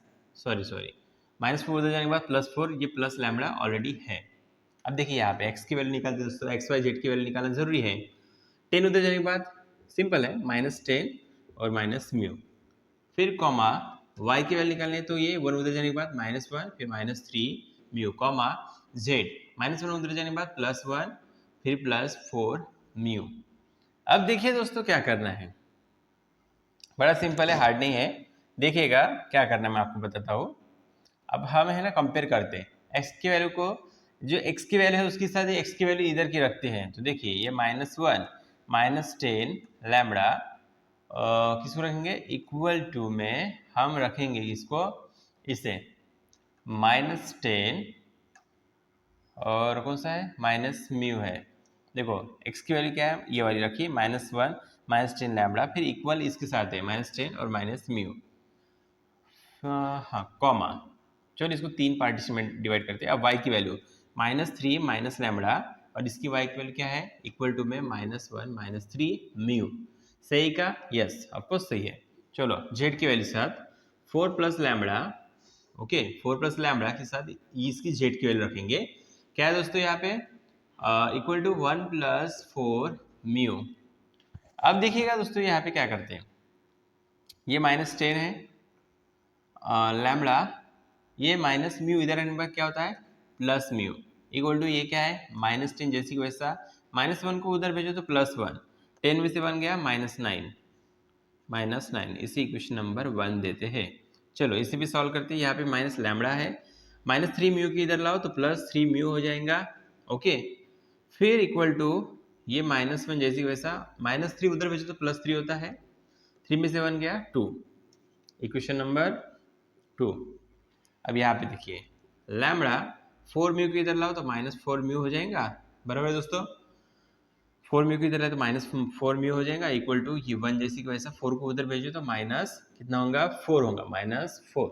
[SPEAKER 1] -4 उधर जाने के बाद +4, ये प्लस लैम्बडा ऑलरेडी है। अब देखिए यहाँ पे x की वैल्यू निकालते दोस्तों, x y z की वैल्यू निकालना जरूरी है। 10 उधर जाने के बाद सिंपल है, -10 और माइनस म्यू, फिर कॉमा y की वैल्यू निकालनी है तो ये 1 उधर जाने के बाद -1 फिर -3 म्यू, कॉमा z -1 उधर जाने के बाद +1 फिर +4 म्यू। अब देखिए दोस्तों क्या करना है, बड़ा सिंपल है, हार्ड नहीं है। देखिएगा क्या करना है, मैं आपको बताता हूँ। अब हम है ना कंपेयर करते हैं x की वैल्यू को, जो x की वैल्यू है उसके साथ x की वैल्यू इधर की रखते हैं। तो देखिए ये -1 -10 लैम्बडा किसको रखेंगे, इक्वल टू में हम रखेंगे इसको, इसे -10 और कौन सा है, माइनस म्यू है। देखो x की वैल्यू क्या है, ये वाली रखिए, -1 -10 लैम्बडा, फिर इक्वल इसके साथ है -10 और माइनस म्यू, हाँ कॉमा। चलो इसको 3 पार्टीशन में डिवाइड करते हैं। अब y की वैल्यू -3 माइनस लैम्बडा, और इसकी y की वैल्यू क्या है, इक्वल टू में -1 -3 म्यू। सही का, यस ऑफकोर्स सही है। चलो z की वैल्यू साथ 4 plus lambda, okay 4 plus lambda के साथ इसकी z की वैल्यू रखेंगे, क्या है दोस्तों यहाँ पे, इक्वल टू 1 + 4 म्यू। अब देखिएगा दोस्तों यहाँ पे क्या करते हैं, ये -10 है लैम्बडा, ये माइनस म्यू इधर आने के बाद क्या होता है, प्लस म्यू, इक्वल टू ये क्या है, -10 जैसी कि वैसा, -1 को उधर भेजो तो +1, 10 में से बन गया -9, इसी इक्वेशन नंबर 1 देते हैं। चलो इसे भी सॉल्व करते हैं। यहाँ पे माइनस लैम्बडा है, -3 म्यू की इधर लाओ तो +3 म्यू हो जाएगा, ओके। फिर इक्वल टू ये -1 जैसी वैसा, -3 उधर भेजो तो +3 होता है, 3 में से बन गया 2, इक्वेशन नंबर 2। अब यहाँ पे देखिए लैम्बडा 4 म्यू को इधर लाओ तो -4 म्यू हो जाएगा, बराबर है दोस्तों। 4 म्यू को इधर लाओ तो -4 म्यू हो जाएगा, इक्वल टू ये 1 जैसी कि वैसा 4 को उधर भेजो तो माइनस कितना होगा, 4 होगा, -4।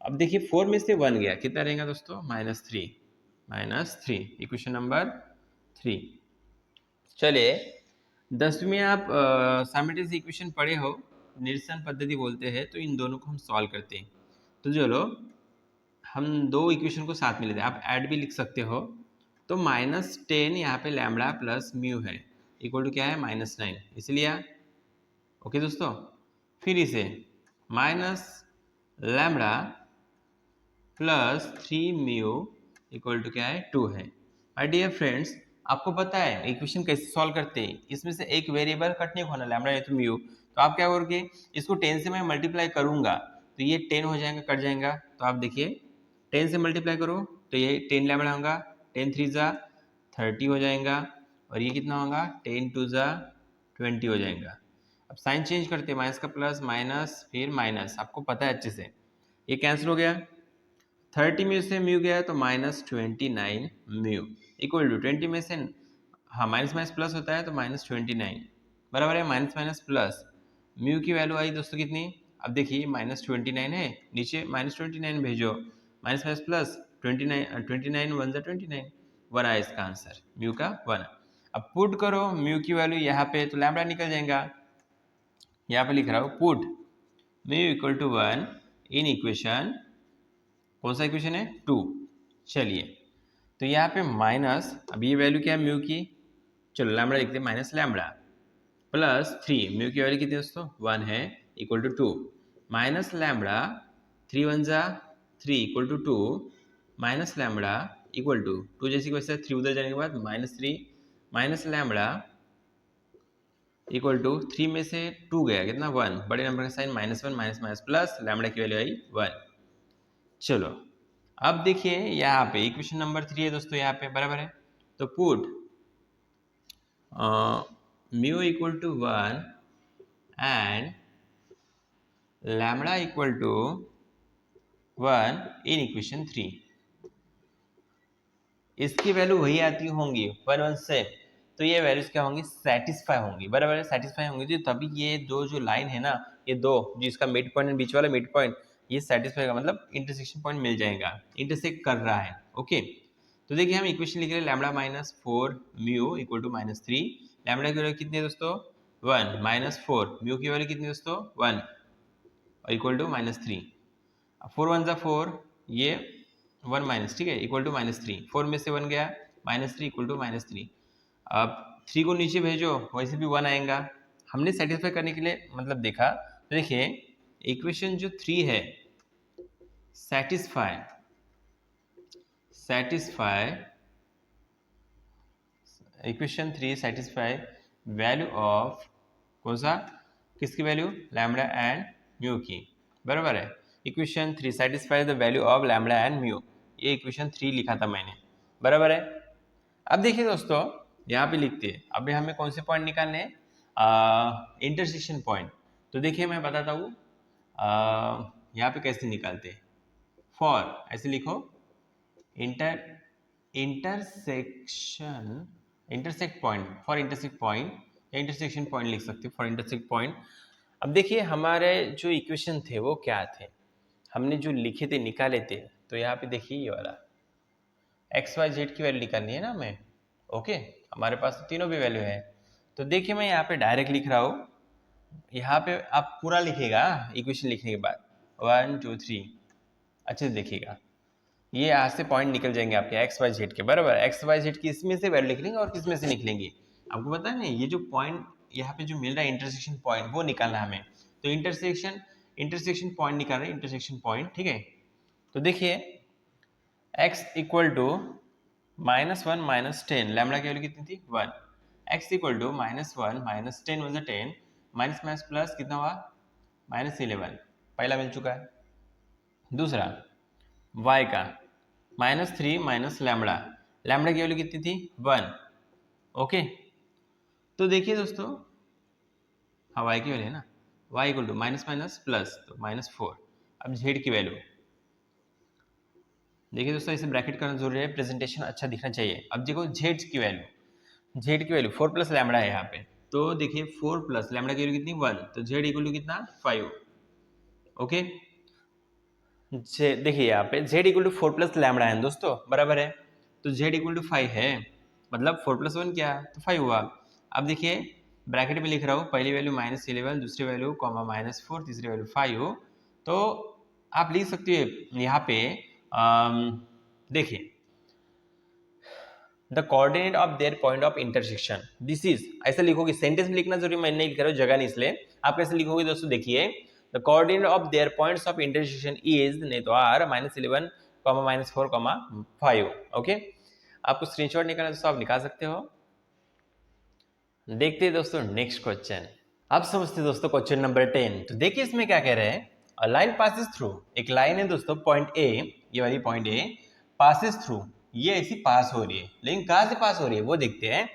[SPEAKER 1] अब देखिए 4 में से 1 गया, कितना रहेगा दोस्तों, -3, इक्वेशन नंबर 3। चलिए 10वीं में आप साइमल्टेनियस इक्वेशन पढ़े हो, निरसन पद्धति बोलते हैं, तो इन दोनों को हम सॉल्व करते हैं। तो चलो हम दो इक्वेशन को साथ में लेते हैं, आप ऐड भी लिख सकते हो। तो -10 यहाँ पे लैम्बडा प्लस म्यू है, इक्वल टू क्या है, -9, इसलिए ओके दोस्तों। फिर इसे minus lambda plus 3 mu equal to क्या है, 2 है। माय डियर फ्रेंड्स, आपको पता है इक्वेशन कैसे सॉल्व करते हैं, इसमें से एक वेरिएबल कट नहीं होना, लैम्बडा या तो म्यू। तो आप क्या करोगे, इसको 10 से मैं मल्टीप्लाई करूंगा तो ये 10 हो जाएगा, कट जाएगा। तो आप देखिए 10 से मल्टीप्लाई करो तो ये 10 लैम्बडा होगा, 10 3 जा 30 हो जाएगा, और ये कितना होगा, 10 2 जा 20 हो जाएगा। अब साइन चेंज करते हैं, माइनस का प्लस, माइनस फिर माइनस, आपको पता है अच्छे से, ये कैंसिल हो गया। 30 में से म्यू गया तो -29 म्यू इक्वल टू 20 में से, हाँ माइनस माइनस प्लस होता है तो -29 बराबर है माइनस माइनस प्लस। म्यू की वैल्यू आई दोस्तों कितनी, अब देखिए -29 है, नीचे -29 भेजो, माइनस माइनस प्लस 29 1 जा 29, 1 आया इसका आंसर, म्यू का 1। अब पुट करो म्यू की वैल्यू यहाँ पे तो लैम्बडा निकल जाएगा। यहाँ पे लिख रहा हूँ put mu equal to 1 in equation, कौन सा इक्वेशन है, 2। चलिए तो यहाँ पे माइनस, अब ये वैल्यू क्या है म्यू की, चलो लैम्बडा लिखते हैं, माइनस लैम्बडा प्लस 3, म्यू की वैल्यू कितनी दोस्तों, 1 है, इक्वल टू 2, माइनस लैम्बडा 3 1 जा 3 equal to 2, minus lambda equal to 2 जैसी कि वैसे 3 उधर जाने के बाद -3, माइनस लैम्बडा इक्वल टू 3 में से 2 गया, कितना 1, बड़े नंबर का साइन -1 माइनस माइनस प्लस, लैम्बडा की वैल्यू आई 1। चलो अब देखिए यहाँ पे इक्वेशन नंबर 3 है दोस्तों, यहाँ पे बराबर है, तो put mu equal to 1 and lambda equal to 1 in equation 3। इसकी वैल्यू वही आती होंगी 1 1 से, तो ये वैल्यूज क्या होंगी, सेटिस्फाई होंगी, बराबर है, सेटिस्फाई होंगी, तो तभी ये दो जो लाइन है ना, ये दो जिसका मिड पॉइंट बीच वाला मिड पॉइंट, ये सेटिस्फाई का मतलब इंटरसेक्शन पॉइंट मिल जाएगा, इंटरसेक्ट कर रहा है, ओके। तो देखिए हम इक्वेशन लिख रहे हैं, lambda -4 mu equal to -3, lambda की वैल्यू कितनी है दोस्तों, 1, -4 म्यू की वैल्यू कितनी है दोस्तों, 1 और इक्वल टू -3, 4 1 जा 4, ये 1 माइनस, ठीक है, इक्वल टू -3, 4 में से 1 गया, -3 इक्वल टू -3। अब 3 को नीचे भेजो, वैसे भी 1 आएगा। हमने सेटिस्फाई करने के लिए मतलब देखा, तो देखिए इक्वेशन जो 3 है, satisfy equation 3 satisfy value of, कौन सा, किसकी वैल्यू, लैम्बडा एंड म्यू की, बराबर है। Equation 3 satisfy the value of lambda and mu, ये इक्वेशन 3 लिखा था मैंने, बराबर है। अब देखिए दोस्तों यहाँ पे लिखते हैं, अभी हमें कौन से पॉइंट निकालने हैं, इंटरसेक्शन पॉइंट। तो देखिए मैं बताता हूँ यहाँ पे कैसे निकालते हैं, फॉर ऐसे लिखो, intersect point, for intersect point, या इंटरसेक्शन पॉइंट लिख सकते हो, फॉर इंटरसेक्ट पॉइंट। अब देखिए हमारे जो इक्वेशन थे वो क्या थे, हमने जो लिखे थे निकाले थे, तो यहाँ पे देखिए ये वाला एक्स वाई जेड की वैल्यू निकालनी है ना हमें, ओके। हमारे पास तो तीनों भी वैल्यू है, तो देखिए मैं यहाँ पे डायरेक्ट लिख रहा हूँ, यहाँ पे आप पूरा लिखेगा इक्वेशन लिखने के बाद 1 2 3, अच्छे से देखिएगा, ये यहाँ से पॉइंट निकल जाएंगे आपके एक्स वाई जेड के, बराबर, एक्स वाई जेड की इसमें से वैल्यू निकलेंगे और किसमें से निकलेंगे, आपको पता है ना, ये जो पॉइंट यहाँ पे जो मिल रहा है इंटरसेक्शन पॉइंट, वो निकालना है हमें। तो इंटरसेक्शन पॉइंट निकाल रहे हैं, इंटरसेक्शन पॉइंट, ठीक है। तो देखिए x इक्वल टू -1 -10, लैम्बडा की वैल्यू कितनी थी, 1, x equal to -1 -10 1 10, minus minus plus कितना हुआ, -11, पहला मिल चुका है। दूसरा y का -3 माइनस लैम्बडा, लैम्बडा की वैल्यू कितनी थी, 1, ओके। तो देखिए दोस्तों, हाँ y की वैल्यू है ना, y equal to minus minus plus, तो -4। अब z की वैल्यू देखिए दोस्तों इसे ब्रैकेट करना जरूरी है, प्रेजेंटेशन अच्छा दिखना चाहिए। अब देखो जेड की वैल्यू 4 प्लस लैम्बडा है यहाँ पे, तो देखिए 4 प्लस लैम्बडा की वैल्यू कितनी 1, तो जेड इक्वल टू कितना 5। ओके, देखिए यहाँ पे Z equal to 4 plus lambda है दोस्तों, बराबर है, तो जेड इक्वल टू 5 है, मतलब 4 प्लस 1 क्या, तो 5 हुआ। अब देखिए ब्रैकेट में लिख रहा हूँ, पहली वैल्यू -11, दूसरी वैल्यू कॉमा -4, तीसरी वैल्यू 5, तो आप लिख सकते हो यहाँ पे देखिए the coordinate of their point of intersection, this is, ऐसा लिखोगे, सेंटेंस में लिखना जरूरी, मैं नहीं लिख रहा हूँ, जगह नहीं, इसलिए आप कैसे लिखोगे दोस्तों, देखिए the coordinate of their points of intersection is, नहीं तो आर -11, -4, 5। ओके, आपको स्क्रीनशॉट निकालना दोस्तों, आप निकाल सकते हो। देखते हैं दोस्तों नेक्स्ट क्वेश्चन। अब समझते हैं दोस्तों क्वेश्चन नंबर 10। तो देखिए इसमें क्या कह रहे हैं, अ लाइन पासिस थ्रू, एक लाइन है दोस्तों, पॉइंट ए, ये वाली पॉइंट ए पासिस थ्रू, ये ऐसी पास हो रही है, लेकिन कहां से पास हो रही है वो देखते हैं।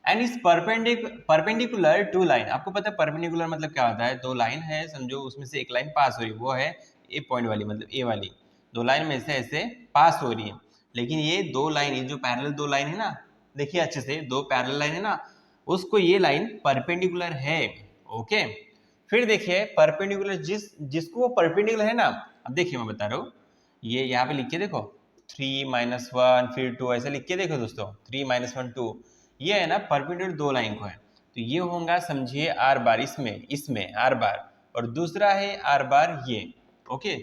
[SPEAKER 1] And is perpendicular to line, आपको पता है परपेंडिकुलर मतलब क्या होता है, दो लाइन है समझो, उसमें से एक लाइन पास हो रही है, वो है ए पॉइंट वाली, मतलब ए वाली, दो लाइन में से ऐसे पास हो रही है, लेकिन ये दो लाइन, ये जो पैरेलल दो लाइन है ना, देखिए अच्छे से, दो पैरेलल लाइन है ना, उसको ये लाइन परपेंडिकुलर है। ओके, फिर देखिए परपेंडिकुलर जिसको वो परपेंडिकुलर है ना, अब देखिए मैं बता रहा हूँ, ये यहाँ पे लिख के देखो 3 -1 फिर 2, ऐसा लिख के देखो दोस्तों, 3 -1 2, ये है ना परपेंडिकुलर दो लाइन को है, तो ये होगा समझिए आर बार, इसमें इसमें आर बार, और दूसरा है आर बार ये। ओके,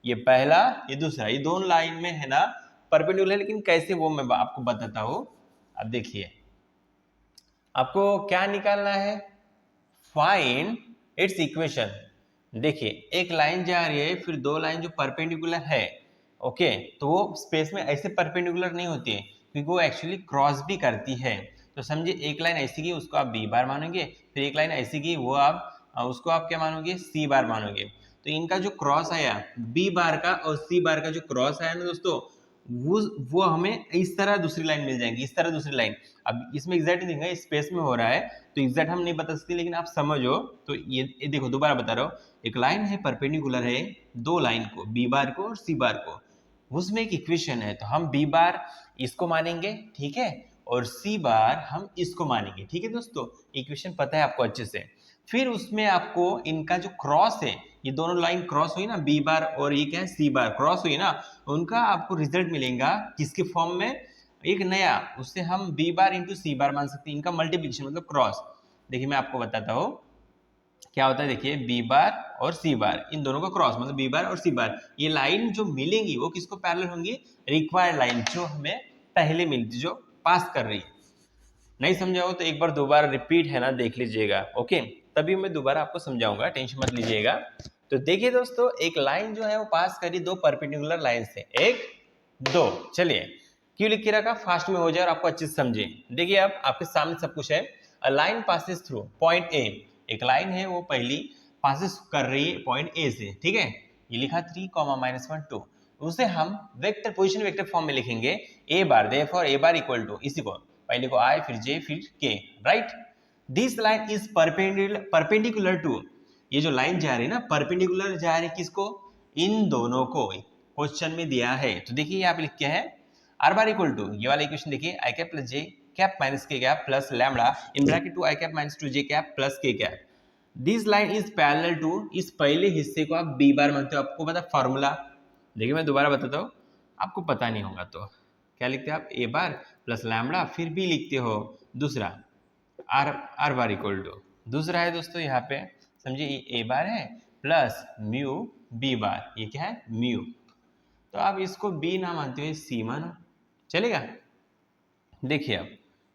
[SPEAKER 1] ये पहला ये दूसरा, ये दोनों लाइन में है ना परपेंडिकुलर है, लेकिन कैसे वो मैं आपको बताता हूँ। अब देखिए आपको क्या निकालना है, फाइंड इट्स इक्वेशन। देखिए एक लाइन जा रही है, फिर दो लाइन जो परपेंडिकुलर है, ओके, तो वो स्पेस में ऐसे परपेंडिकुलर नहीं होती है, क्योंकि वो एक्चुअली क्रॉस भी करती है। तो समझिए एक लाइन ऐसी की उसको आप बी बार मानोगे, फिर एक लाइन ऐसी की वो आप उसको आप क्या मानोगे, सी बार मानोगे। तो इनका जो क्रॉस आया बी बार का और सी बार का जो क्रॉस आया ना दोस्तों, वो हमें इस तरह दूसरी लाइन मिल जाएगी, इस तरह दूसरी लाइन। अब इसमें एग्जैक्ट नहीं देंगे, स्पेस में हो रहा है तो एग्जैक्ट हम नहीं बता सकते, लेकिन आप समझो। तो ये देखो दोबारा बता रहा हूँ, एक लाइन है परपेंडिकुलर है दो लाइन को, बी बार को और सी बार को, उसमें एक इक्वेशन है, तो हम बी बार इसको मानेंगे, ठीक है, और सी बार हम इसको मानेंगे, ठीक है दोस्तों, इक्वेशन पता है आपको अच्छे से। फिर उसमें आपको इनका जो क्रॉस है, ये दोनों लाइन क्रॉस हुई ना, बी बार और ये क्या है सी बार क्रॉस हुई ना, उनका आपको रिजल्ट मिलेगा किसके फॉर्म में, एक नया, उससे हम बी बार इंटू सी बार मान सकते हैं, इनका मल्टीप्लिकेशन मतलब क्रॉस। देखिए मैं आपको बताता हूँ क्या होता है, देखिए बी बार और सी बार, इन दोनों का क्रॉस मतलब बी बार और सी बार, ये लाइन जो मिलेंगी वो किसको पैरेलल होंगी, रिक्वायर्ड लाइन जो हमें पहले मिलती, जो पास कर रही है। नहीं समझा हो तो एक बार दोबारा रिपीट है ना देख लीजिएगा, ओके, तभी मैं दोबारा आपको समझाऊंगा, टेंशन मत लीजिएगा। तो देखिए दोस्तों एक लाइन जो है वो पास करी दो परपेंडिकुलर लाइन से, एक दो, चलिए क्यों लिख के रखा, फास्ट में हो जाए और आपको अच्छे से समझे। देखिए अब आपके सामने सब कुछ है, a line passes through point A, एक लाइन है वो पहली पासिस कर रही है पॉइंट ए से, ठीक है, ये लिखा 3, -1 2, उसे हम वेक्टर पोजीशन वेक्टर फॉर्म में लिखेंगे, A bar, therefore A bar equal to, इसी को पहले को आई फिर जे फिर K, right. This line is perpendicular to, ये जो लाइन जा रही है ना परपेंडिकुलर जा रही है किसको, इन दोनों को, क्वेश्चन में दिया है। तो देखिए यहाँ पे लिख के है आर बार इक्वल टू, ये वाला इक्वेशन देखिए I cap plus J cap minus K cap plus lambda in bracket 2 I cap minus 2 J cap plus K cap. This line is parallel to, इस पहले हिस्से को आप बी बार मानते हो, आपको पता फॉर्मूला, देखिए मैं दोबारा बताता हूँ, आपको पता नहीं होगा तो क्या लिखते हैं आप, ए बार प्लस लैम्बडा फिर बी लिखते हो, दूसरा R R bar equal to, दूसरा है दोस्तों यहाँ पे समझिए ए बार है प्लस म्यू बी बार, ये क्या है म्यू, तो आप इसको बी ना मानते हुए सी मानो, चलेगा। देखिए अब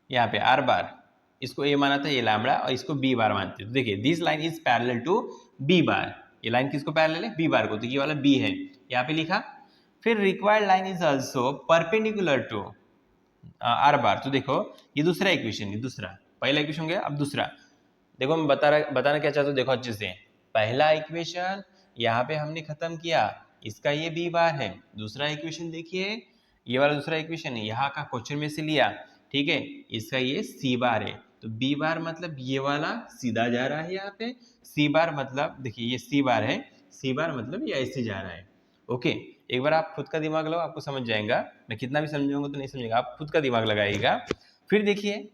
[SPEAKER 1] यहाँ पे आर बार, इसको ए माना था, ये लैम्बडा, और इसको बी बार मानते हैं, तो देखिए this line is parallel to B bar, ये लाइन किसको पैरेलल है, बी बार को, तो ये वाला बी है यहाँ पे लिखा। फिर required line is also perpendicular to R bar, तो देखो ये दूसरा इक्वेशन, ये दूसरा, पहला इक्वेशन हो गया, अब दूसरा देखो मैं बताना क्या चाहता हूँ, देखो अच्छे से, पहला इक्वेशन यहाँ पे हमने खत्म किया, इसका ये बी बार है, दूसरा इक्वेशन देखिए ये वाला दूसरा इक्वेशन है, यहाँ का क्वेश्चन में से लिया, ठीक है, इसका ये सी बार है, तो बी बार मतलब ये वाला सीधा जा रहा है यहाँ पे, सी बार मतलब देखिए ये सी बार है, सी बार मतलब ये ऐसे जा रहा है, ओके। एक बार आप खुद का दिमाग लगाओ, आपको समझ जाएगा। मैं कितना भी समझाऊंगा तो नहीं समझेगा, आप खुद का दिमाग लगाइएगा। फिर देखिए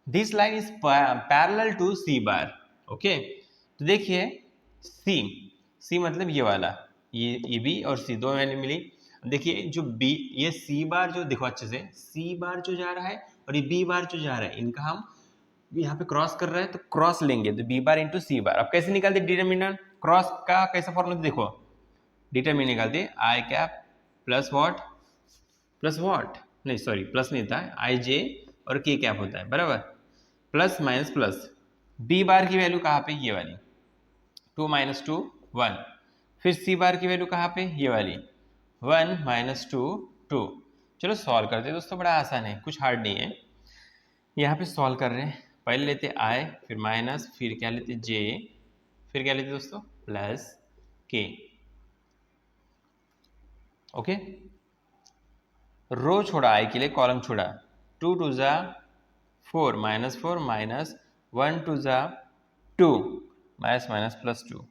[SPEAKER 1] this line is parallel to C bar. Okay, तो देखिए सी मतलब ये वाला, ये बी और सी दो मैंने मिली। देखिए जो बी, ये सी बार जो देखो अच्छे से, सी बार जो जा रहा है और ये बी बार जो जा रहा है, इनका हम यहाँ पे क्रॉस कर रहे हैं तो क्रॉस लेंगे, तो बी बार इंटू सी बार। अब कैसे निकालते डिटरमिनेंट, क्रॉस का कैसा फॉर्मूला देखो, डिटरमिनेंट निकालते आई कैप प्लस व्हाट नहीं सॉरी प्लस नहीं था, आई जे और के कैप होता है बराबर, plus minus plus. B bar की वैल्यू कहाँ पे, ये वाली 2 - 2 1। फिर सी बार की वैल्यू कहाँ पे, ये वाली 1 - 2 2। चलो सॉल्व करते हैं दोस्तों, बड़ा आसान है, कुछ हार्ड नहीं है। यहाँ पे सॉल्व कर रहे हैं, पहले लेते आई, फिर माइनस, फिर क्या लेते जे, फिर क्या लेते दोस्तों प्लस के। ओके, रो छोड़ा आई के लिए, कॉलम छोड़ा, 2 2 जा 4 -4 माइनस 1 2 जा 2 माइनस माइनस प्लस 2।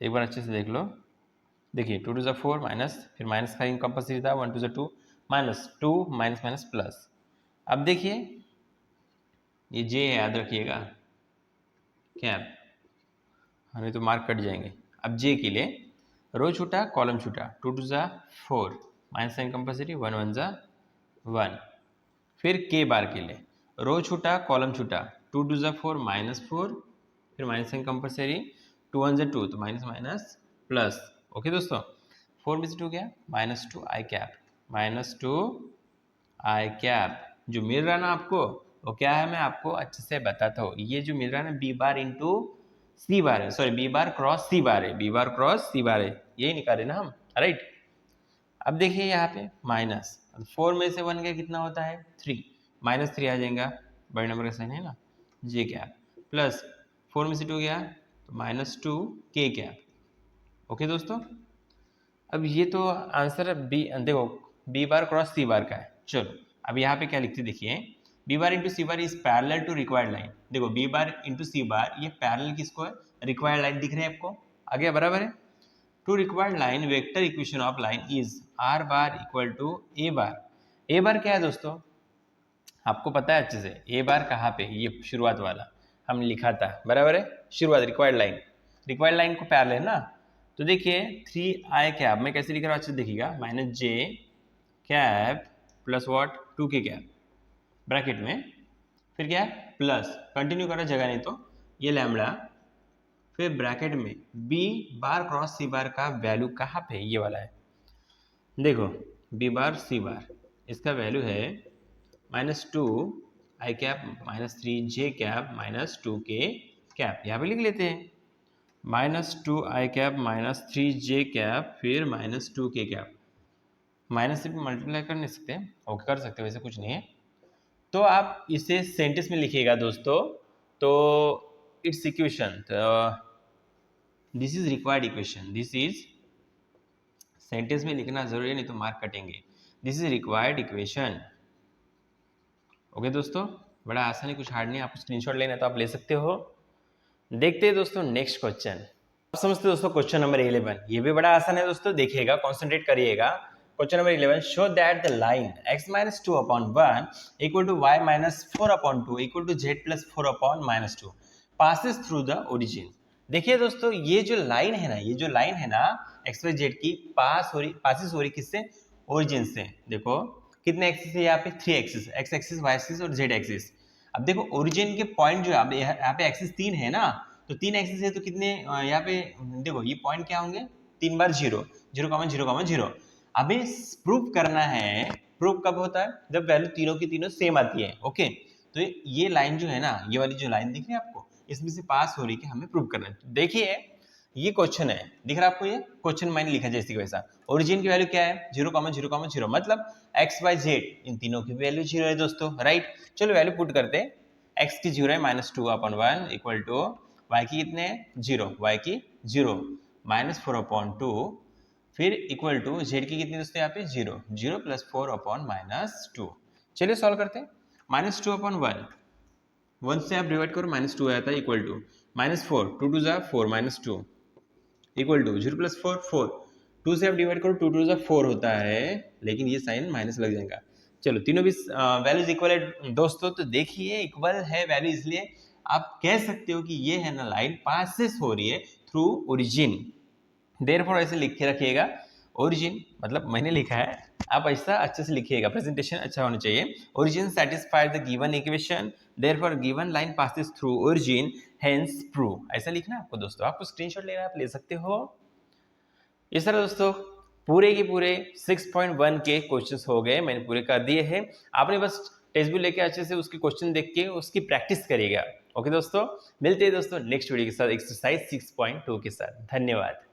[SPEAKER 1] एक बार अच्छे से देख लो, देखिए 2 2 जा 4 माइनस, फिर माइनस का कंपल्सरी था, 1 2 जा 2 माइनस 2 माइनस माइनस प्लस। अब देखिए ये जे याद रखिएगा, कैप, हमें तो मार्क कट जाएंगे। अब जे के लिए रो छूटा कॉलम छूटा, 2 2 जा 4 माइनस साइन कंपल्सरी, 1 1 जा 1। फिर के बार के लिए रो छूटा कॉलम छूटा, 2 2 जा 4 -4, फिर माइनस साइन कंपल्सरी, 2 1 जा 2 तो माइनस माइनस प्लस। ओके दोस्तों, 4 में से 2 गया -2 आई कैप, -2 आई कैप। जो मिल रहा ना आपको वो क्या है, मैं आपको अच्छे से बताता हूँ। ये जो मिल रहा है ना बी बार इंटू सी बार है, sorry B bar cross C बार है, बी बार क्रॉस सी बार है, यही निकाले ना हम, राइट। अब देखिए यहाँ पे माइनस 4 में से 1 गया कितना होता है 3, -3 आ जाएगा, बड़े नंबर का साइन है ना, जे कैप, प्लस 4 में से 2 गया तो -2 के कैप। ओके दोस्तों, अब ये तो आंसर बी, देखो B bar cross C bar का है। चलो अब यहाँ पे क्या लिखते देखिए, B bar into C bar is parallel to required line. देखो B bar into C bar ये पैरेलल किसको है, रिक्वायर्ड लाइन दिख रहे हैं आपको, आगे बराबर है। To required line vector equation of line is R bar equal to A bar. A bar क्या है दोस्तों, आपको पता है अच्छे से, ए बार कहाँ पे, ये शुरुआत वाला हमने लिखा था बराबर है, शुरुआत रिक्वायर्ड लाइन को पैरेलल है ना। तो देखिए 3 आई कैप मैं कैसे लिख रहा हूँ अच्छे से देखिएगा, minus J cap plus what 2 के कैप ब्रैकेट में, फिर क्या है प्लस, कंटिन्यू करा जगह नहीं तो ये लैम्बडा, फिर ब्रैकेट में B bar cross C bar का वैल्यू कहाँ पे, ये वाला है, देखो बी बार सी बार इसका वैल्यू है -2 आई कैप -3 जे कैप -2 के कैप, यहाँ पे लिख लेते हैं -2 आई कैप -3 जे कैप फिर -2 के कैप। माइनस से भी मल्टीप्लाई कर नहीं सकते, ओके कर सकते वैसे कुछ नहीं है। तो आप इसे सेंटेंस में लिखिएगा दोस्तों, तो it's equation, this is required equation, this is sentence में लिखना जरूरी है नहीं तो मार्क कटेंगे, this is required equation. Okay दोस्तों, बड़ा आसान है, कुछ हार्ड नहीं, आपको स्क्रीनशॉट लेना है तो आप ले सकते हो। देखते हैं दोस्तों नेक्स्ट क्वेश्चन। आप समझते दोस्तों क्वेश्चन नंबर 11, ये भी बड़ा आसान है दोस्तों, देखिएगा कॉन्सेंट्रेट करिएगा। Question number 11, show that the line x - 2/1 equal to y - 4/2 equal to z + 4/-2 passes through the origin. देखिए दोस्तों ये जो लाइन है ना, ये जो लाइन है ना एक्स वाई जेड की, पासेस हो रही किससे, ओरिजिन से। देखो कितने एक्सिस है यहाँ पे, 3 axis, X axis, Y axis और जेड एक्सिस। अब देखो ओरिजिन के पॉइंट जो है यहाँ पे एक्सिस 3 है ना, तो 3 एक्सिस है तो कितने यहाँ पे देखो ये पॉइंट क्या होंगे, 3 बार 0 0 0 0। अभी प्रूफ करना है, प्रूफ कब होता है जब वैल्यू तीनों की तीनों सेम आती है। ओके, तो ये लाइन जो है ना, ये वाली जो लाइन दिख रही है आपको, इसमें से पास हो रही है कि हमें प्रूफ करना है। देखिए ये क्वेश्चन है, दिख रहा है आपको, ये क्वेश्चन मैंने लिखा जैसे कि वैसा। ओरिजिन की वैल्यू क्या है 0 0 0 मतलब एक्स वाई जेड इन तीनों की वैल्यू 0 है दोस्तों, राइट। चलो वैल्यू पुट करते हैं, एक्स की 0 है -2/1 इक्वल टू वाई की कितने 0, वाई की 0 -4/2 फिर इक्वल टू जेड की कितनी दोस्तों यहाँ पे 0 0 + 4/-2। चलिए सॉल्व करते हैं, -2/1 1 से आप डिवाइड करो -2 आता है इक्वल टू -4 2 2 जा 4 -2 इक्वल टू 0 + 4 4 2 से आप डिवाइड करो, 2 2 4 होता है, लेकिन ये साइन माइनस लग जाएगा। चलो तीनों भी वैल्यूज इक्वल है दोस्तों, तो देखिए इक्वल है वैल्यू, इसलिए आप कह सकते हो कि ये है ना लाइन पासेस हो रही है थ्रू ओरिजिन। देयरफॉर ऐसे लिख के रखिएगा, ओरिजिन मतलब मैंने लिखा है, आप ऐसा अच्छे से लिखिएगा, प्रेजेंटेशन अच्छा होना चाहिए। Origin satisfied the given equation, therefore given line passes through origin, hence prove. ऐसा लिखना है आपको दोस्तों, आपको स्क्रीनशॉट लेना आप ले सकते हो। इस तरह दोस्तों पूरे के पूरे 6.1 के क्वेश्चंस हो गए, मैंने पूरे कर दिए हैं। आपने बस टेक्स्ट बुक लेके अच्छे से उसके क्वेश्चन देख के उसकी प्रैक्टिस करिएगा। ओके दोस्तों, मिलते हैं दोस्तों नेक्स्ट वीडियो के साथ एक्सरसाइज 6.2 के साथ। धन्यवाद।